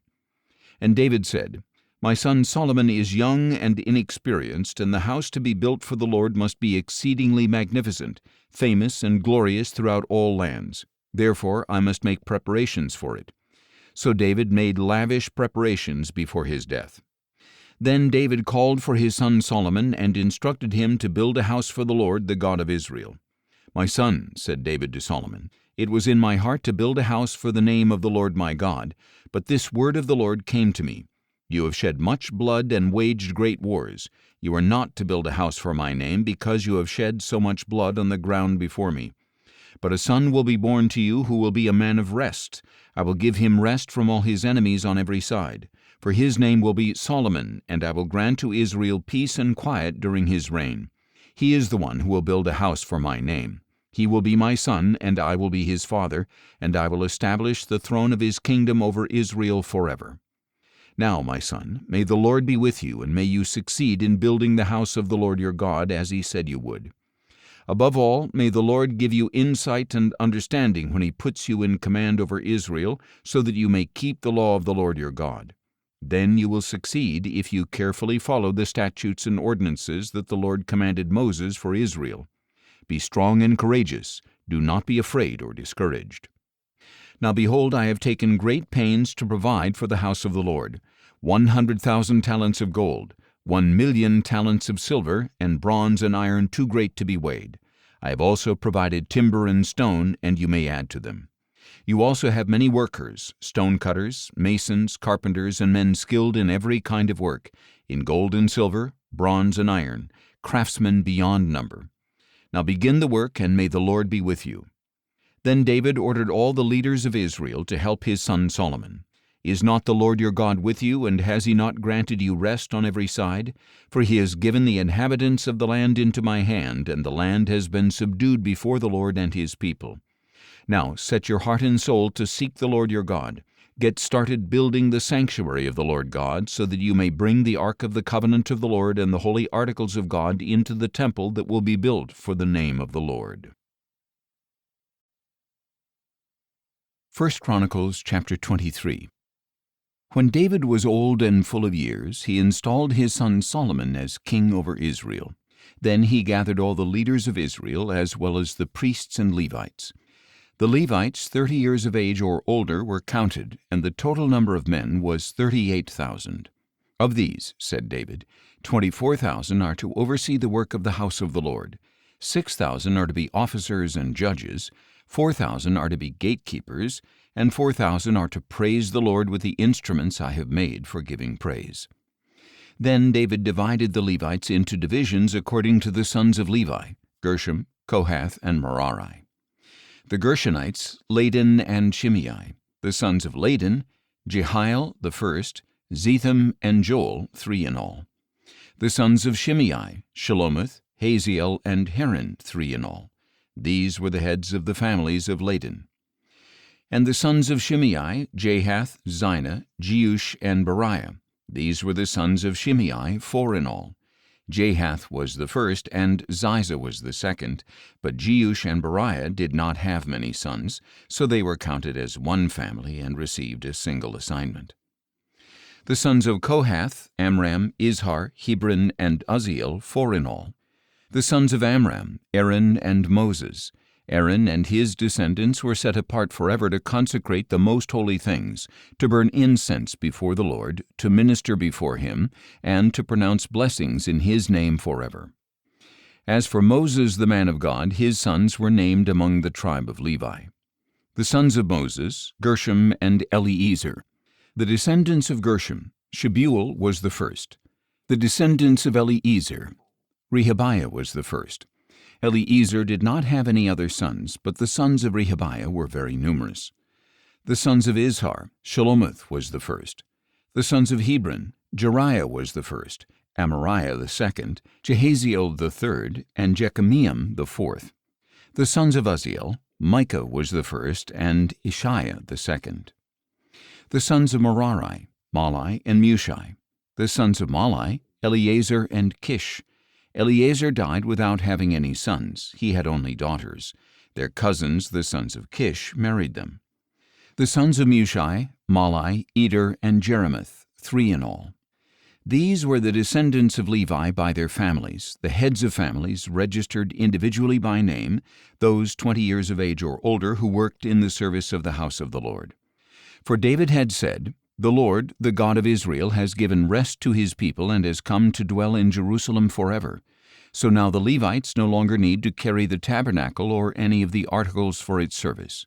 And David said, My son Solomon is young and inexperienced, and the house to be built for the Lord must be exceedingly magnificent, famous and glorious throughout all lands. Therefore I must make preparations for it. So David made lavish preparations before his death. Then David called for his son Solomon and instructed him to build a house for the Lord, the God of Israel. My son, said David to Solomon, It was in my heart to build a house for the name of the Lord my God, but this word of the Lord came to me. You have shed much blood and waged great wars. You are not to build a house for my name, because you have shed so much blood on the ground before me. But a son will be born to you who will be a man of rest. I will give him rest from all his enemies on every side. For his name will be Solomon, and I will grant to Israel peace and quiet during his reign. He is the one who will build a house for my name. He will be my son, and I will be his father, and I will establish the throne of his kingdom over Israel forever. Now, my son, may the Lord be with you, and may you succeed in building the house of the Lord your God, as he said you would. Above all, may the Lord give you insight and understanding when he puts you in command over Israel, so that you may keep the law of the Lord your God. Then you will succeed if you carefully follow the statutes and ordinances that the Lord commanded Moses for Israel. Be strong and courageous. Do not be afraid or discouraged. Now behold, I have taken great pains to provide for the house of the Lord 100,000 talents of gold, 1,000,000 talents of silver, and bronze and iron too great to be weighed. I have also provided timber and stone, and you may add to them. You also have many workers, stone cutters, masons, carpenters, and men skilled in every kind of work, in gold and silver, bronze and iron, craftsmen beyond number. Now begin the work, and may the Lord be with you." Then David ordered all the leaders of Israel to help his son Solomon. "Is not the Lord your God with you, and has he not granted you rest on every side? For he has given the inhabitants of the land into my hand, and the land has been subdued before the Lord and his people. Now set your heart and soul to seek the Lord your God. Get started building the sanctuary of the Lord God, so that you may bring the ark of the covenant of the Lord and the holy articles of God into the temple that will be built for the name of the Lord." 1 Chronicles chapter 23. When David was old and full of years, he installed his son Solomon as king over Israel. Then he gathered all the leaders of Israel, as well as the priests and Levites. The Levites 30 years of age or older were counted, and the total number of men was 38,000. "Of these," said David, 24,000 are to oversee the work of the house of the Lord. 6,000 are to be officers and judges, 4,000 are to be gatekeepers, and 4,000 are to praise the Lord with the instruments I have made for giving praise. Then David divided the Levites into divisions according to the sons of Levi, Gershom, Kohath, and Merari. The Gershonites, Ladan and Shimei. The sons of Ladan, Jehiel the first, Zetham and Joel, 3 in all. The sons of Shimei, Shelomoth, Haziel, and Haran, 3 in all. These were the heads of the families of Ladan. And the sons of Shimei, Jahath, Zina, Jeush, and Beriah. These were the sons of Shimei, 4 in all. Jahath was the first, and Ziza was the second, but Jeush and Beriah did not have many sons, so they were counted as one family and received a single assignment. The sons of Kohath, Amram, Izhar, Hebron, and Uzziel, 4 in all. The sons of Amram, Aaron and Moses. Aaron and his descendants were set apart forever to consecrate the most holy things, to burn incense before the Lord, to minister before him, and to pronounce blessings in his name forever. As for Moses the man of God, his sons were named among the tribe of Levi. The sons of Moses, Gershom and Eliezer. The descendants of Gershom, Shebuel was the first. The descendants of Eliezer, Rehabiah was the first. Eliezer did not have any other sons, but the sons of Rehabiah were very numerous. The sons of Izhar, Shelomoth was the first. The sons of Hebron, Jeriah was the first, Amariah the second, Jehaziel the third, and Jekameam the fourth. The sons of Uzziel, Micah was the first, and Ishiah the second. The sons of Merari, Mahli and Mushi. The sons of Mahli, Eleazar and Kish. Eleazar died without having any sons. He had only daughters. Their cousins, the sons of Kish, married them. The sons of Mushi, Mahli, Eder, and Jeremoth, 3 in all. These were the descendants of Levi by their families, the heads of families registered individually by name, those 20 years of age or older who worked in the service of the house of the Lord. For David had said, "The Lord, the God of Israel, has given rest to his people and has come to dwell in Jerusalem forever." So now the Levites no longer need to carry the tabernacle or any of the articles for its service.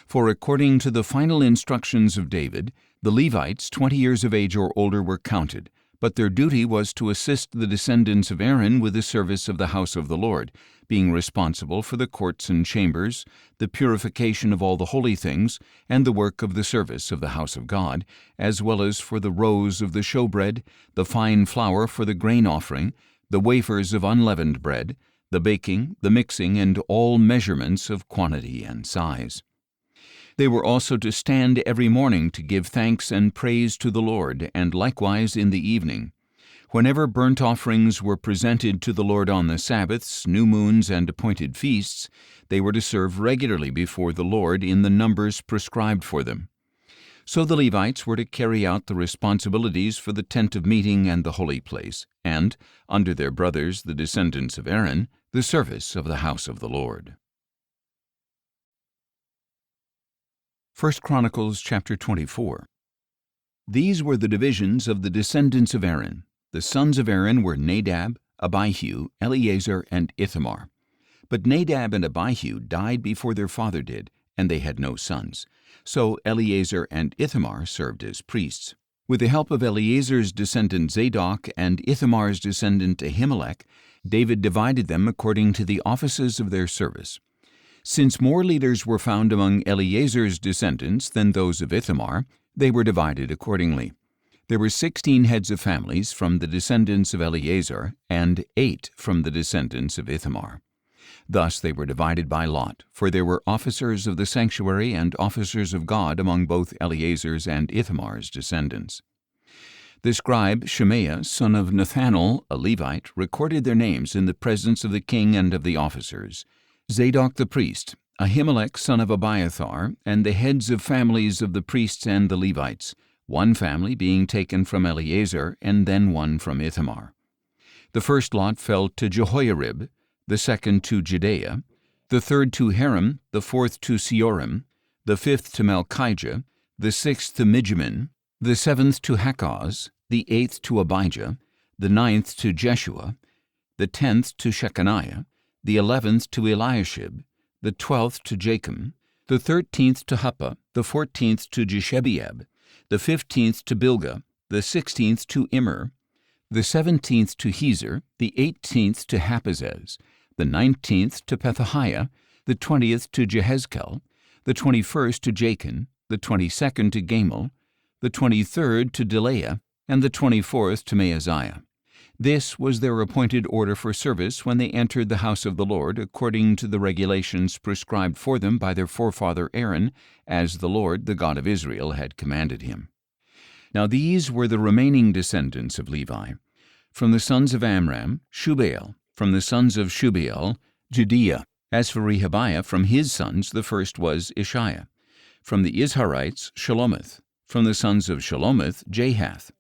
For according to the final instructions of David, the Levites 20 years of age or older were counted, but their duty was to assist the descendants of Aaron with the service of the house of the Lord, being responsible for the courts and chambers, the purification of all the holy things, and the work of the service of the house of God, as well as for the rows of the showbread, the fine flour for the grain offering, the wafers of unleavened bread, the baking, the mixing, and all measurements of quantity and size. They were also to stand every morning to give thanks and praise to the Lord, and likewise in the evening. Whenever burnt offerings were presented to the Lord on the Sabbaths, new moons, and appointed feasts, they were to serve regularly before the Lord in the numbers prescribed for them. So the Levites were to carry out the responsibilities for the tent of meeting and the holy place, and, under their brothers, the descendants of Aaron, the service of the house of the Lord. 1 Chronicles chapter 24. These were the divisions of the descendants of Aaron. The sons of Aaron were Nadab, Abihu, Eleazar, and Ithamar. But Nadab and Abihu died before their father did, and they had no sons. So Eleazar and Ithamar served as priests. With the help of Eleazar's descendant Zadok and Ithamar's descendant Ahimelech, David divided them according to the offices of their service. Since more leaders were found among Eleazar's descendants than those of Ithamar, they were divided accordingly. There were 16 heads of families from the descendants of Eleazar, and 8 from the descendants of Ithamar. Thus they were divided by lot, for there were officers of the sanctuary and officers of God among both Eleazar's and Ithamar's descendants. The scribe Shemaiah, son of Nethanel, a Levite, recorded their names in the presence of the king and of the officers. Zadok the priest, Ahimelech son of Abiathar, and the heads of families of the priests and the Levites, one family being taken from Eleazar, and then one from Ithamar. The first lot fell to Jehoiarib, the second to Jedaiah, the third to Haram, the fourth to Seorim, the fifth to Malchijah, the sixth to Mijamin, the seventh to Hakkoz, the eighth to Abijah, the ninth to Jeshua, the 10th to Shechaniah, the 11th to Eliashib, the 12th to Jachim, the 13th to Huppah, the 14th to Jeshebeab, the 15th to Bilgah, the 16th to Immer, the 17th to Hezer, the 18th to Haphazez, the 19th to Pethahiah, the 20th to Jehezkel, the 21st to Jachin, the 22nd to Gamul, the 23rd to Delaiah, and the 24th to Maaziah. This was their appointed order for service when they entered the house of the Lord, according to the regulations prescribed for them by their forefather Aaron, as the Lord, the God of Israel, had commanded him. Now these were the remaining descendants of Levi. From the sons of Amram, Shubael. From the sons of Shubael, Jediah. As for Rehabiah, from his sons the first was Ishiah. From the Izharites, Shelomith. From the sons of Shelomith, Jahath.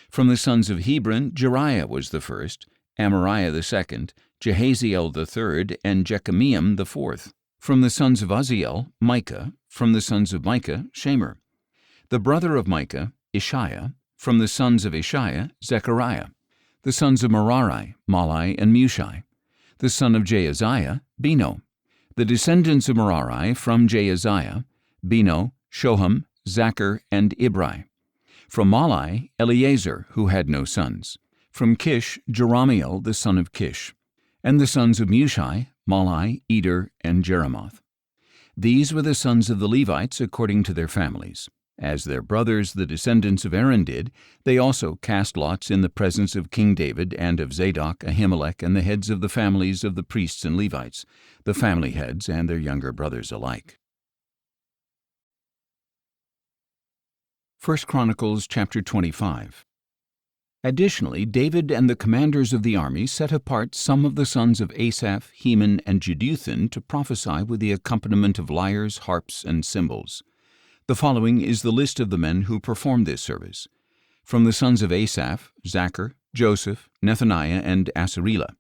From the sons of Hebron, Jeriah was the first, Amariah the second, Jehaziel the third, and Jekameam the fourth. From the sons of Uzziel, Micah. From the sons of Micah, Shemer. The brother of Micah, Ishiah. From the sons of Ishiah, Zechariah. The sons of Merari, Malai and Mushi. The son of Jaaziah, Beno. The descendants of Merari from Jaaziah, Beno, Shoham, Zachar, and Ibri. From Malai, Eleazar, who had no sons. From Kish, Jeramiel, the son of Kish. And the sons of Mushi, Malai, Eder, and Jeremoth. These were the sons of the Levites according to their families. As their brothers, the descendants of Aaron, did, they also cast lots in the presence of King David and of Zadok, Ahimelech, and the heads of the families of the priests and Levites, the family heads and their younger brothers alike. 1 Chronicles chapter 25. Additionally, David and the commanders of the army set apart some of the sons of Asaph, Heman, and Jeduthun to prophesy with the accompaniment of lyres, harps, and cymbals. The following is the list of the men who performed this service. From the sons of Asaph, Zachar, Joseph, Nethaniah, and Asarela.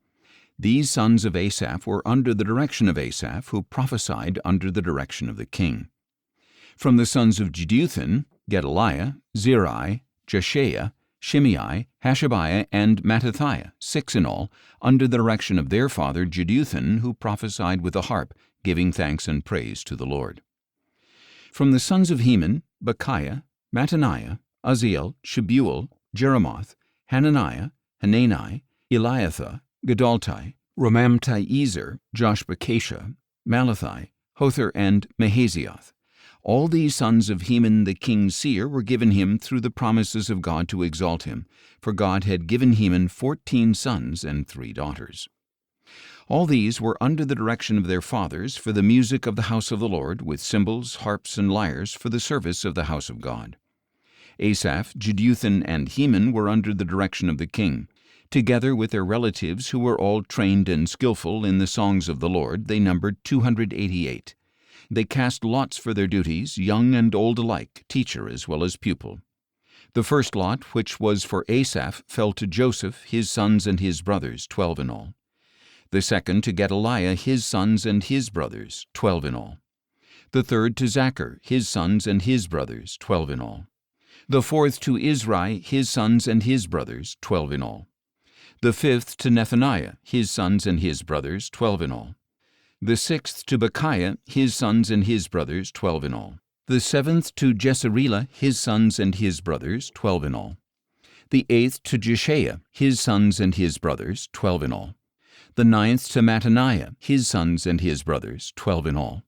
These sons of Asaph were under the direction of Asaph, who prophesied under the direction of the king. From the sons of Jeduthun, Gedaliah, Zeri, Jeshaiah, Shimei, Hashabiah, and Mattithiah, 6 in all, under the direction of their father Jeduthun, who prophesied with a harp, giving thanks and praise to the Lord. From the sons of Heman, Bechiah, Mattaniah, Uzziel, Shebuel, Jeremoth, Hananiah, Hanani, Eliathah, Gedaltai, Romamti-Ezer, Joshbekashah, Malathi, Hothar, and Mahazioth. All these sons of Heman the king's seer were given him through the promises of God to exalt him, for God had given Heman 14 sons and 3 daughters. All these were under the direction of their fathers for the music of the house of the Lord, with cymbals, harps, and lyres for the service of the house of God. Asaph, Jeduthun, and Heman were under the direction of the king. Together with their relatives, who were all trained and skillful in the songs of the Lord, they numbered 288. They cast lots for their duties, young and old alike, teacher as well as pupil. The first lot, which was for Asaph, fell to Joseph, his sons and his brothers, 12 in all. The second to Gedaliah, his sons and his brothers, 12 in all. The third to Zachar, his sons and his brothers, 12 in all. The fourth to Izri, his sons and his brothers, 12 in all. The fifth to Nethaniah, his sons and his brothers, 12 in all. The sixth to Bechiah, his sons and his brothers, 12 in all. The seventh to Jesarela, his sons and his brothers, 12 in all. The eighth to Jeshaiah, his sons and his brothers, 12 in all. The ninth to Mattaniah, his sons and his brothers, 12 in all.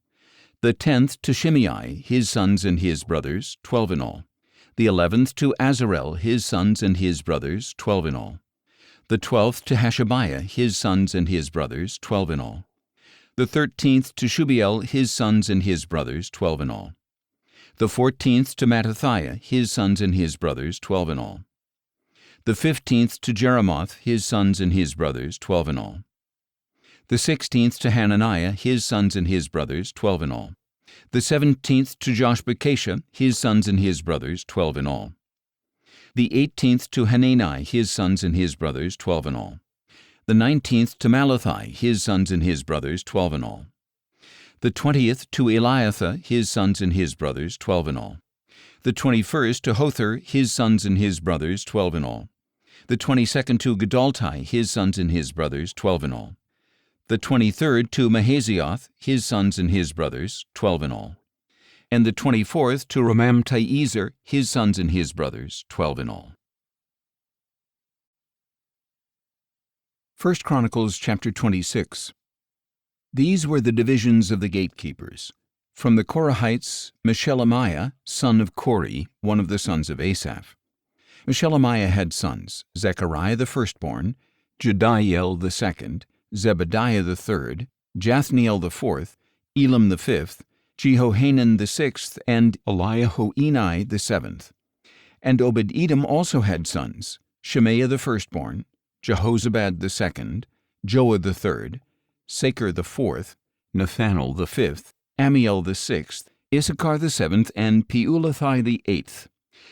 The 10th to Shimei, his sons and his brothers, 12 in all. The 11th to Azarel, his sons and his brothers, 12 in all. The 12th to Hashabiah, his sons and his brothers, 12 in all. The 13th to Shubael, his sons and his brothers, 12 in all. The 14th to Mattithiah, his sons and his brothers, 12 in all. The 15th to Jeremoth, his sons and his brothers, 12 in all. The 16th to Hananiah, his sons and his brothers, 12 in all. The 17th to Joshbekashah, his sons and his brothers, 12 in all. The 18th to Hanani, his sons and his brothers, 12 in all. The 19th to Malathi, his sons and his brothers, 12 in all. The 20th to Eliathah, his sons and his brothers, 12 in all. The 21st to Hothar, his sons and his brothers, 12 in all. The 22nd to Gedaltai, his sons and his brothers, 12 in all. The 23rd to Mahazioth, his sons and his brothers, 12 in all. And the 24th to Romamti-Ezer, his sons and his brothers, 12 in all. 1 Chronicles chapter 26. These were the divisions of the gatekeepers. From the Korahites, Meshelemiah, son of Kori, one of the sons of Asaph. Meshelemiah had sons, Zechariah the firstborn, Jediael the second, Zebediah the third, Jathniel the fourth, Elam the fifth, Jehohanan the sixth, and Eliahoenai the seventh. And Obed-Edom also had sons, Shemaiah the firstborn, Jehozabad the second, Joah the third, Sacher the fourth, Nathanael the fifth, Amiel the sixth, Issachar the seventh, and Peulathai the eighth.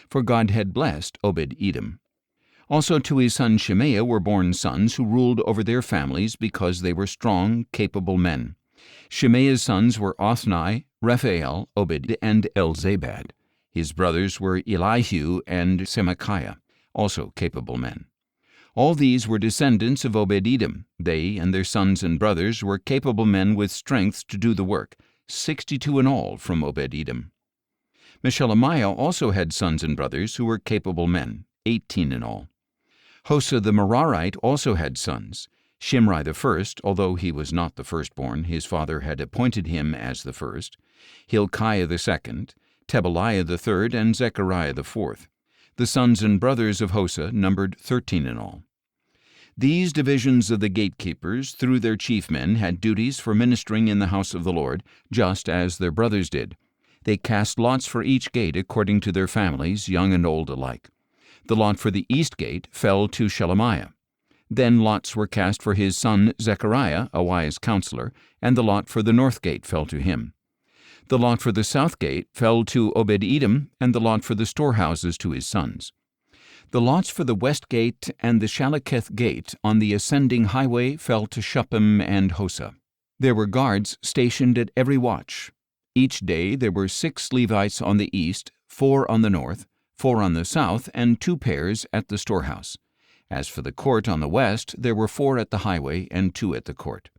For God had blessed Obed-Edom. Also to his son Shemaiah were born sons who ruled over their families because they were strong, capable men. Shemaiah's sons were Othni, Rephael, Obed, and Elzabad. His brothers were Elihu and Semachiah, also capable men. All these were descendants of Obed-Edom. They and their sons and brothers were capable men with strength to do the work, 62 in all from Obed-Edom. Meshelemiah also had sons and brothers who were capable men, 18 in all. Hosa the Merarite also had sons. Shimri the first, although he was not the firstborn, his father had appointed him as the first. Hilkiah the second, Tebaliah the third, and Zechariah the fourth. The sons and brothers of Hosa numbered 13 in all. These divisions of the gatekeepers, through their chief men, had duties for ministering in the house of the Lord, just as their brothers did. They cast lots for each gate according to their families, young and old alike. The lot for the east gate fell to Shelemiah. Then lots were cast for his son Zechariah, a wise counselor, and the lot for the north gate fell to him. The lot for the south gate fell to Obed-Edom, and the lot for the storehouses to his sons. The lots for the west gate and the Shalaketh gate on the ascending highway fell to Shuppim and Hosa. There were guards stationed at every watch. Each day there were 6 Levites on the east, 4 on the north, 4 on the south, and 2 pairs at the storehouse. As for the court on the west, there were 4 at the highway and 2 at the court.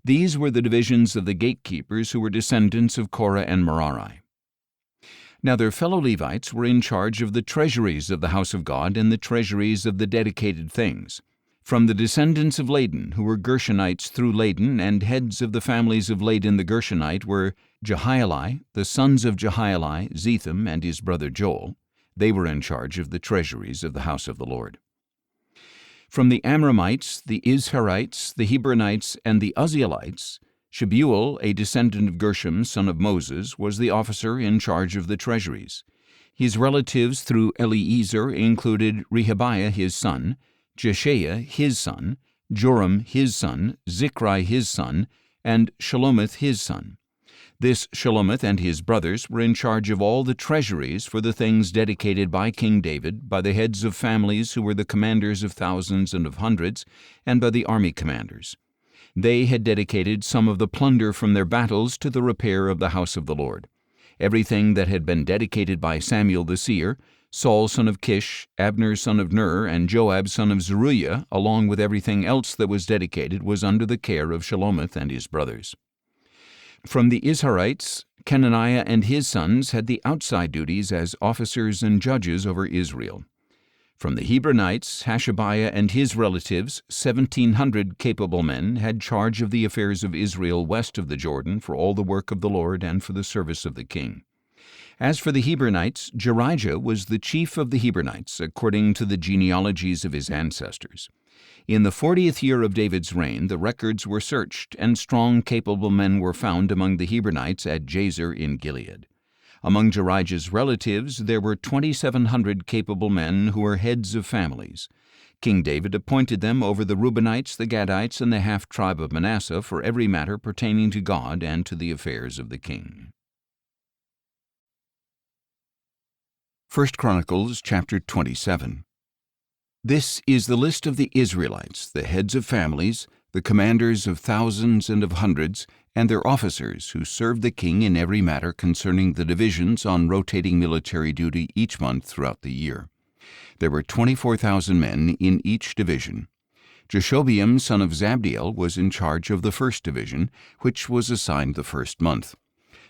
These were the divisions of the gatekeepers who were descendants of Korah and Merari. Now their fellow Levites were in charge of the treasuries of the house of God and the treasuries of the dedicated things. From the descendants of Ladan, who were Gershonites through Ladan, and heads of the families of Ladan the Gershonite were Jehieli, the sons of Jehieli, Zetham and his brother Joel. They were in charge of the treasuries of the house of the Lord. From the Amramites, the Izharites, the Hebronites, and the Uzzielites, Shebuel, a descendant of Gershom, son of Moses, was the officer in charge of the treasuries. His relatives through Eliezer included Rehabiah his son, Jeshaiah his son, Joram his son, Zichri his son, and Shelomith his son. This Shelomith and his brothers were in charge of all the treasuries for the things dedicated by King David, by the heads of families who were the commanders of thousands and of hundreds, and by the army commanders. They had dedicated some of the plunder from their battles to the repair of the house of the Lord. Everything that had been dedicated by Samuel the seer, Saul son of Kish, Abner son of Ner, and Joab son of Zeruiah, along with everything else that was dedicated, was under the care of Shelomith and his brothers. From the Izharites, Kenaniah and his sons had the outside duties as officers and judges over Israel. From the Hebronites, Hashabiah and his relatives, 1,700 capable men, had charge of the affairs of Israel west of the Jordan for all the work of the Lord and for the service of the king. As for the Hebronites, Jerijah was the chief of the Hebronites, according to the genealogies of his ancestors. In the 40th year of David's reign, the records were searched, and strong, capable men were found among the Hebronites at Jazer in Gilead. Among Jerijah's relatives, there were 2,700 capable men who were heads of families. King David appointed them over the Reubenites, the Gadites, and the half-tribe of Manasseh for every matter pertaining to God and to the affairs of the king. 1 Chronicles chapter 27. This is the list of the Israelites, the heads of families, the commanders of thousands and of hundreds, and their officers who served the king in every matter concerning the divisions on rotating military duty each month throughout the year. There were 24,000 men in each division. Jeshobeam son of Zabdiel was in charge of the first division, which was assigned the first month.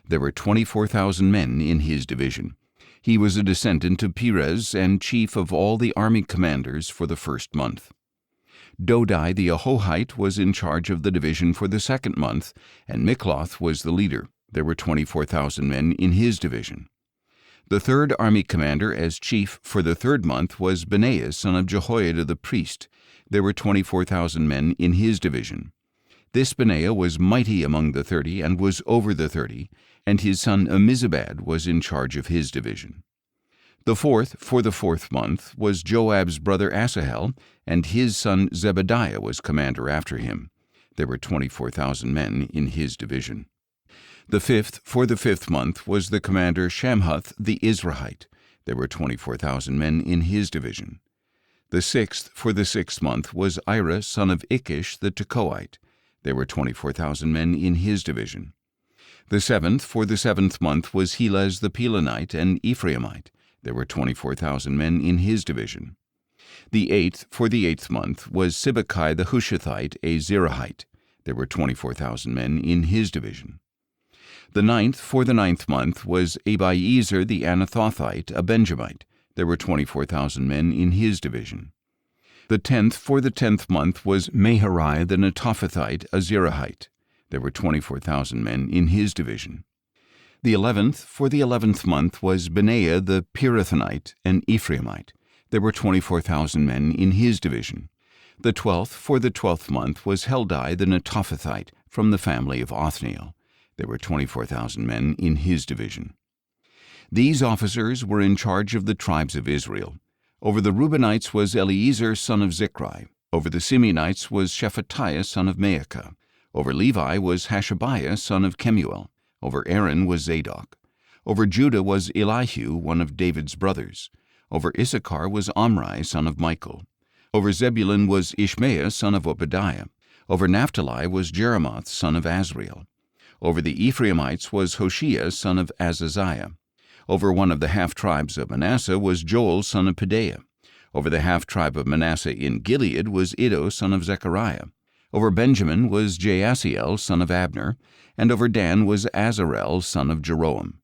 There were 24,000 men in his division. He was a descendant of Perez and chief of all the army commanders for the first month. Dodai the Ahohite was in charge of the division for the second month, and Mikloth was the leader. There were 24,000 men in his division. The third army commander as chief for the third month was Benaiah son of Jehoiada the priest. There were 24,000 men in his division. This Benaiah was mighty among the 30 and was over the 30, and his son Ammizabad was in charge of his division. The fourth, for the fourth month, was Joab's brother Asahel, and his son Zebediah was commander after him. There were 24,000 men in his division. The fifth, for the fifth month, was the commander Shamhuth the Izrahite. There were 24,000 men in his division. The sixth, for the sixth month, was Ira son of Ikish the Tekoite. There were 24,000 men in his division. The seventh, for the seventh month, was Helez the Pelonite and Ephraimite. There were 24,000 men in his division. The eighth, for the eighth month, was Sibbecai the Hushathite, a Zerahite. There were 24,000 men in his division. The ninth, for the ninth month, was Abiezer the Anathothite, a Benjamite. There were 24,000 men in his division. The 10th, for the 10th month, was Maharai the Netophathite, a Zerahite. There were 24,000 men in his division. The 11th, for the 11th month, was Benaiah the Pirathonite, an Ephraimite. There were 24,000 men in his division. The 12th, for the 12th month, was Heldai the Netophathite, from the family of Othniel. There were 24,000 men in his division. These officers were in charge of the tribes of Israel. Over the Reubenites was Eliezer son of Zichri. Over the Simeonites was Shephatiah son of Maacah. Over Levi was Hashabiah son of Kemuel. Over Aaron was Zadok. Over Judah was Elihu, one of David's brothers. Over Issachar was Omri son of Michael. Over Zebulun was Ishmael son of Obadiah. Over Naphtali was Jeremoth son of Azriel. Over the Ephraimites was Hoshea son of Azaziah. Over one of the half-tribes of Manasseh was Joel son of Pedaiah. Over the half-tribe of Manasseh in Gilead was Iddo son of Zechariah. Over Benjamin was Jaasiel son of Abner, and over Dan was Azarel son of Jeroham.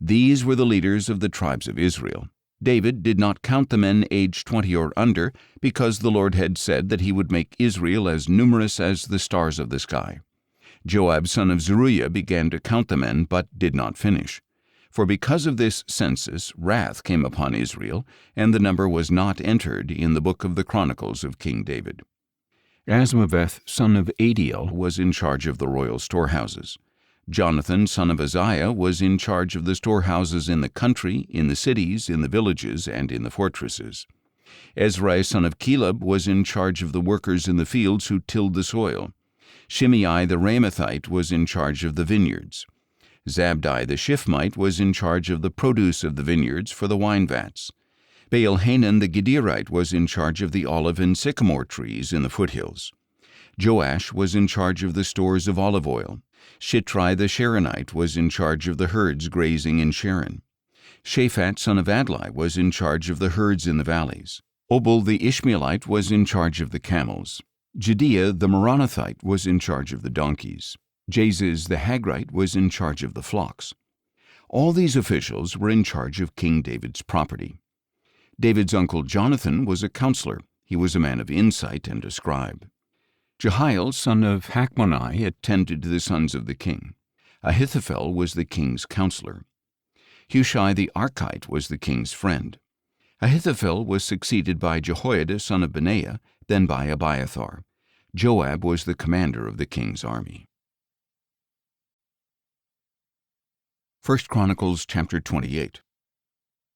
These were the leaders of the tribes of Israel. David did not count the men aged 20 or under, because the Lord had said that he would make Israel as numerous as the stars of the sky. Joab son of Zeruiah began to count the men, but did not finish. For because of this census, wrath came upon Israel, and the number was not entered in the book of the Chronicles of King David. Asmaveth son of Adiel was in charge of the royal storehouses. Jonathan son of Uzziah was in charge of the storehouses in the country, in the cities, in the villages, and in the fortresses. Ezrai son of Caleb was in charge of the workers in the fields who tilled the soil. Shimei the Ramathite was in charge of the vineyards. Zabdi the Shifmite was in charge of the produce of the vineyards for the wine vats. Baal-Hanan the Gederite was in charge of the olive and sycamore trees in the foothills. Joash was in charge of the stores of olive oil. Shitrai the Sharonite was in charge of the herds grazing in Sharon. Shaphat son of Adlai was in charge of the herds in the valleys. Obal the Ishmaelite was in charge of the camels. Jediah the Meronothite was in charge of the donkeys. Jaziz the Hagrite was in charge of the flocks. All these officials were in charge of King David's property. David's uncle Jonathan was a counselor. He was a man of insight and a scribe. Jehiel son of Hachmoni attended to the sons of the king. Ahithophel was the king's counselor. Hushai the Archite was the king's friend. Ahithophel was succeeded by Jehoiada son of Benaiah, then by Abiathar. Joab was the commander of the king's army. 1 Chronicles chapter 28.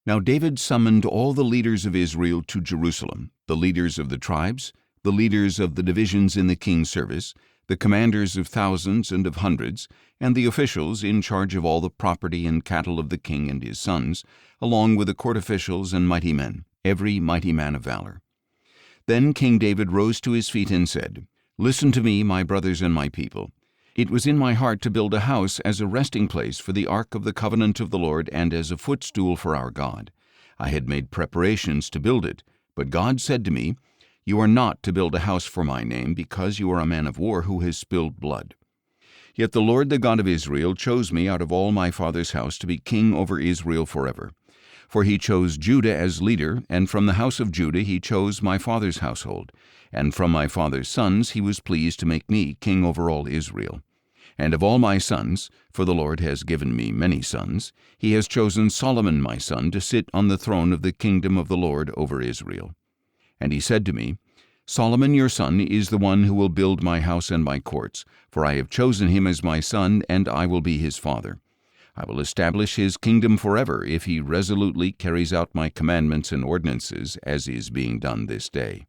Now David summoned all the leaders of Israel to Jerusalem, the leaders of the tribes, the leaders of the divisions in the king's service, the commanders of thousands and of hundreds, and the officials in charge of all the property and cattle of the king and his sons, along with the court officials and mighty men, every mighty man of valor. Then King David rose to his feet and said, "Listen to me, my brothers and my people. It was in my heart to build a house as a resting place for the ark of the covenant of the Lord and as a footstool for our God. I had made preparations to build it, but God said to me, 'You are not to build a house for my name, because you are a man of war who has spilled blood.' Yet the Lord, the God of Israel, chose me out of all my father's house to be king over Israel forever. For he chose Judah as leader, and from the house of Judah he chose my father's household, and from my father's sons he was pleased to make me king over all Israel. And of all my sons, for the Lord has given me many sons, he has chosen Solomon my son to sit on the throne of the kingdom of the Lord over Israel. And he said to me, 'Solomon your son is the one who will build my house and my courts, for I have chosen him as my son, and I will be his father. I will establish his kingdom forever if he resolutely carries out my commandments and ordinances, as is being done this day.'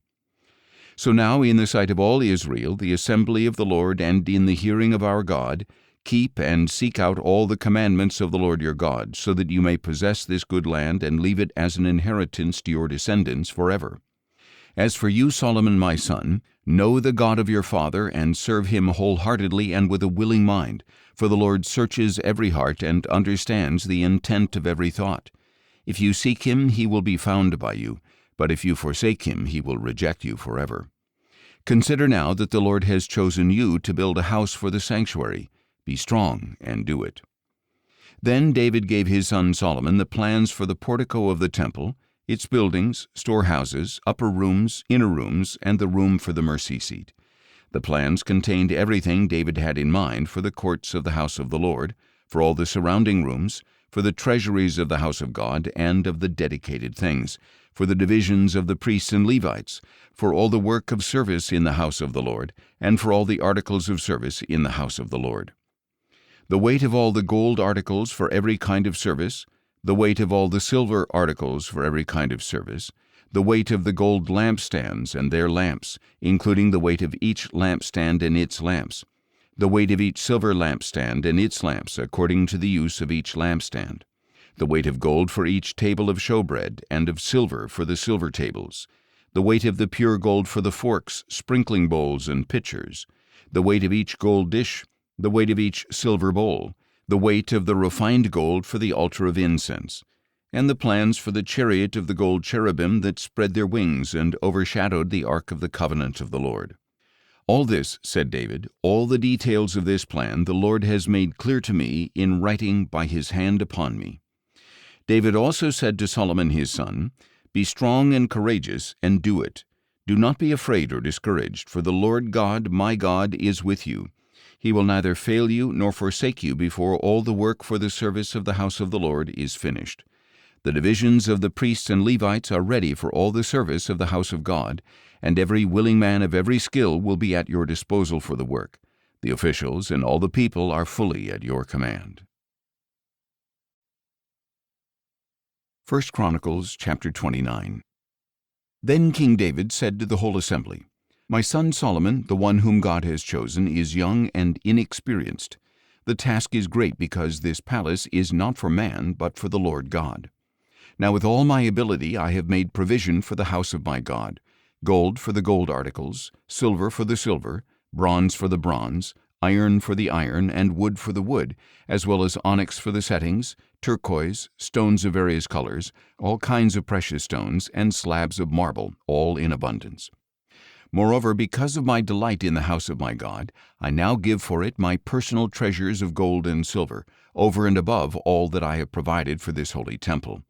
So now, in the sight of all Israel, the assembly of the Lord, and in the hearing of our God, keep and seek out all the commandments of the Lord your God, so that you may possess this good land and leave it as an inheritance to your descendants forever. As for you, Solomon my son, know the God of your father, and serve him wholeheartedly and with a willing mind, for the Lord searches every heart and understands the intent of every thought. If you seek him, he will be found by you, but if you forsake him, he will reject you forever. Consider now that the Lord has chosen you to build a house for the sanctuary. Be strong and do it." Then David gave his son Solomon the plans for the portico of the temple, its buildings, storehouses, upper rooms, inner rooms, and the room for the mercy seat. The plans contained everything David had in mind for the courts of the house of the Lord, for all the surrounding rooms, for the treasuries of the house of God and of the dedicated things, for the divisions of the priests and Levites, for all the work of service in the house of the Lord, and for all the articles of service in the house of the Lord. The weight of all the gold articles for every kind of service, the weight of all the silver articles for every kind of service, the weight of the gold lampstands and their lamps, including the weight of each lampstand and its lamps, the weight of each silver lampstand and its lamps, according to the use of each lampstand, the weight of gold for each table of showbread, and of silver for the silver tables, the weight of the pure gold for the forks, sprinkling bowls, and pitchers, the weight of each gold dish, the weight of each silver bowl, the weight of the refined gold for the altar of incense, and the plans for the chariot of the gold cherubim that spread their wings and overshadowed the ark of the covenant of the Lord. All this, said David, all the details of this plan the Lord has made clear to me in writing by his hand upon me. David also said to Solomon his son, Be strong and courageous, and do it. Do not be afraid or discouraged, for the Lord God, my God, is with you. He will neither fail you nor forsake you before all the work for the service of the house of the Lord is finished. The divisions of the priests and Levites are ready for all the service of the house of God, and every willing man of every skill will be at your disposal for the work. The officials and all the people are fully at your command. 1 Chronicles chapter 29. Then King David said to the whole assembly, My son Solomon, the one whom God has chosen, is young and inexperienced. The task is great because this palace is not for man, but for the Lord God. Now with all my ability I have made provision for the house of my God, gold for the gold articles, silver for the silver, bronze for the bronze, iron for the iron, and wood for the wood, as well as onyx for the settings, turquoise, stones of various colors, all kinds of precious stones, and slabs of marble, all in abundance. Moreover, because of my delight in the house of my God, I now give for it my personal treasures of gold and silver, over and above all that I have provided for this holy temple.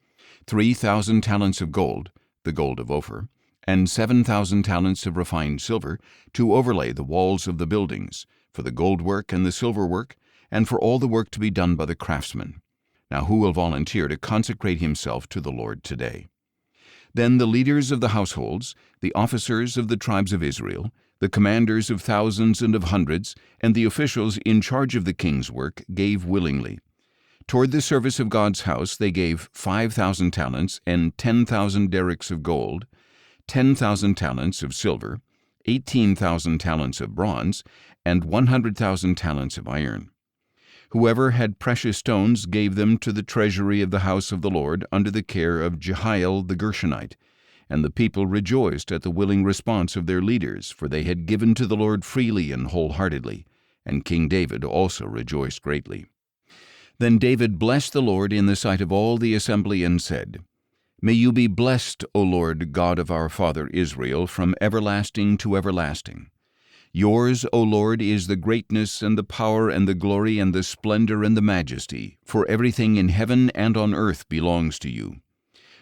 3,000 talents of gold, the gold of Ophir, and 7,000 talents of refined silver, to overlay the walls of the buildings, for the gold work and the silver work, and for all the work to be done by the craftsmen. Now who will volunteer to consecrate himself to the Lord today? Then the leaders of the households, the officers of the tribes of Israel, the commanders of thousands and of hundreds, and the officials in charge of the king's work gave willingly. Toward the service of God's house they gave 5,000 talents and 10,000 derricks of gold, 10,000 talents of silver, 18,000 talents of bronze, and 100,000 talents of iron. Whoever had precious stones gave them to the treasury of the house of the Lord under the care of Jehiel the Gershonite, and the people rejoiced at the willing response of their leaders, for they had given to the Lord freely and wholeheartedly, and King David also rejoiced greatly. Then David blessed the Lord in the sight of all the assembly and said, May you be blessed, O Lord, God of our father Israel, from everlasting to everlasting. Yours, O Lord, is the greatness and the power and the glory and the splendor and the majesty, for everything in heaven and on earth belongs to you.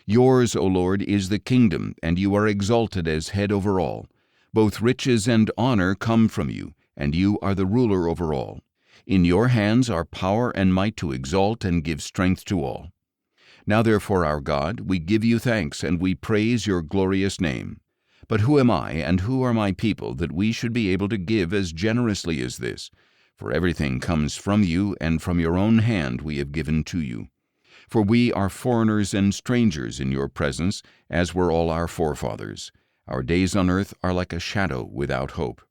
Yours, O Lord, is the kingdom, and you are exalted as head over all. Both riches and honor come from you, and you are the ruler over all. In your hands are power and might to exalt and give strength to all. Now therefore, our God, we give you thanks, and we praise your glorious name. But who am I, and who are my people, that we should be able to give as generously as this? For everything comes from you, and from your own hand we have given to you. For we are foreigners and strangers in your presence, as were all our forefathers. Our days on earth are like a shadow without hope.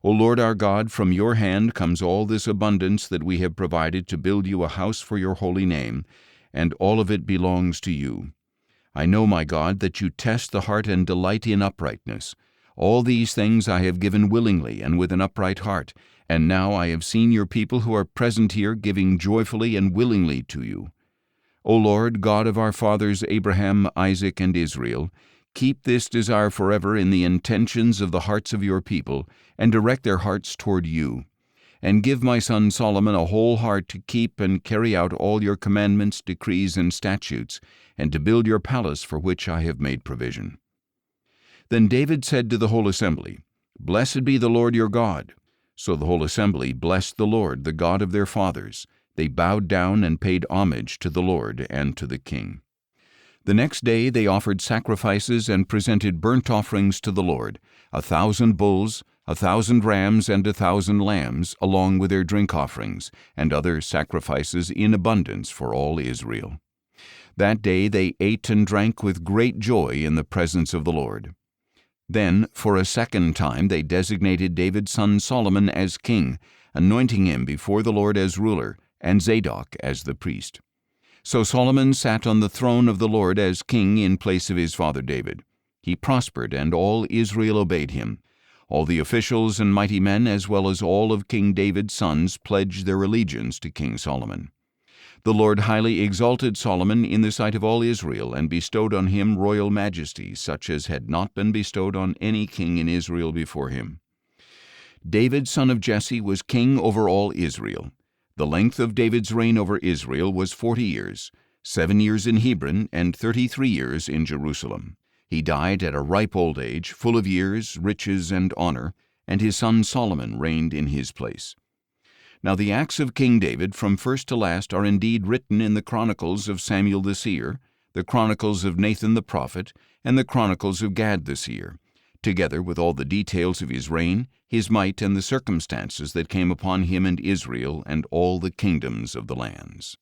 O Lord our God, from your hand comes all this abundance that we have provided to build you a house for your holy name, and all of it belongs to you. I know, my God, that you test the heart and delight in uprightness. All these things I have given willingly and with an upright heart, and now I have seen your people who are present here giving joyfully and willingly to you. O Lord, God of our fathers Abraham, Isaac, and Israel, keep this desire forever in the intentions of the hearts of your people, and direct their hearts toward you. And give my son Solomon a whole heart to keep and carry out all your commandments, decrees, and statutes, and to build your palace for which I have made provision. Then David said to the whole assembly, Blessed be the Lord your God. So the whole assembly blessed the Lord, the God of their fathers. They bowed down and paid homage to the Lord and to the king. The next day they offered sacrifices and presented burnt offerings to the Lord, 1,000 bulls, 1,000 rams, and 1,000 lambs, along with their drink offerings, and other sacrifices in abundance for all Israel. That day they ate and drank with great joy in the presence of the Lord. Then, for a second time, they designated David's son Solomon as king, anointing him before the Lord as ruler, and Zadok as the priest. So Solomon sat on the throne of the Lord as king in place of his father David. He prospered, and all Israel obeyed him. All the officials and mighty men, as well as all of King David's sons, pledged their allegiance to King Solomon. The Lord highly exalted Solomon in the sight of all Israel, and bestowed on him royal majesty, such as had not been bestowed on any king in Israel before him. David, son of Jesse, was king over all Israel. The length of David's reign over Israel was 40 years, 7 years in Hebron and 33 years in Jerusalem. He died at a ripe old age, full of years, riches, and honor, and his son Solomon reigned in his place. Now the acts of King David from first to last are indeed written in the Chronicles of Samuel the seer, the Chronicles of Nathan the prophet, and the Chronicles of Gad the seer, together with all the details of his reign, his might, and the circumstances that came upon him and Israel and all the kingdoms of the lands.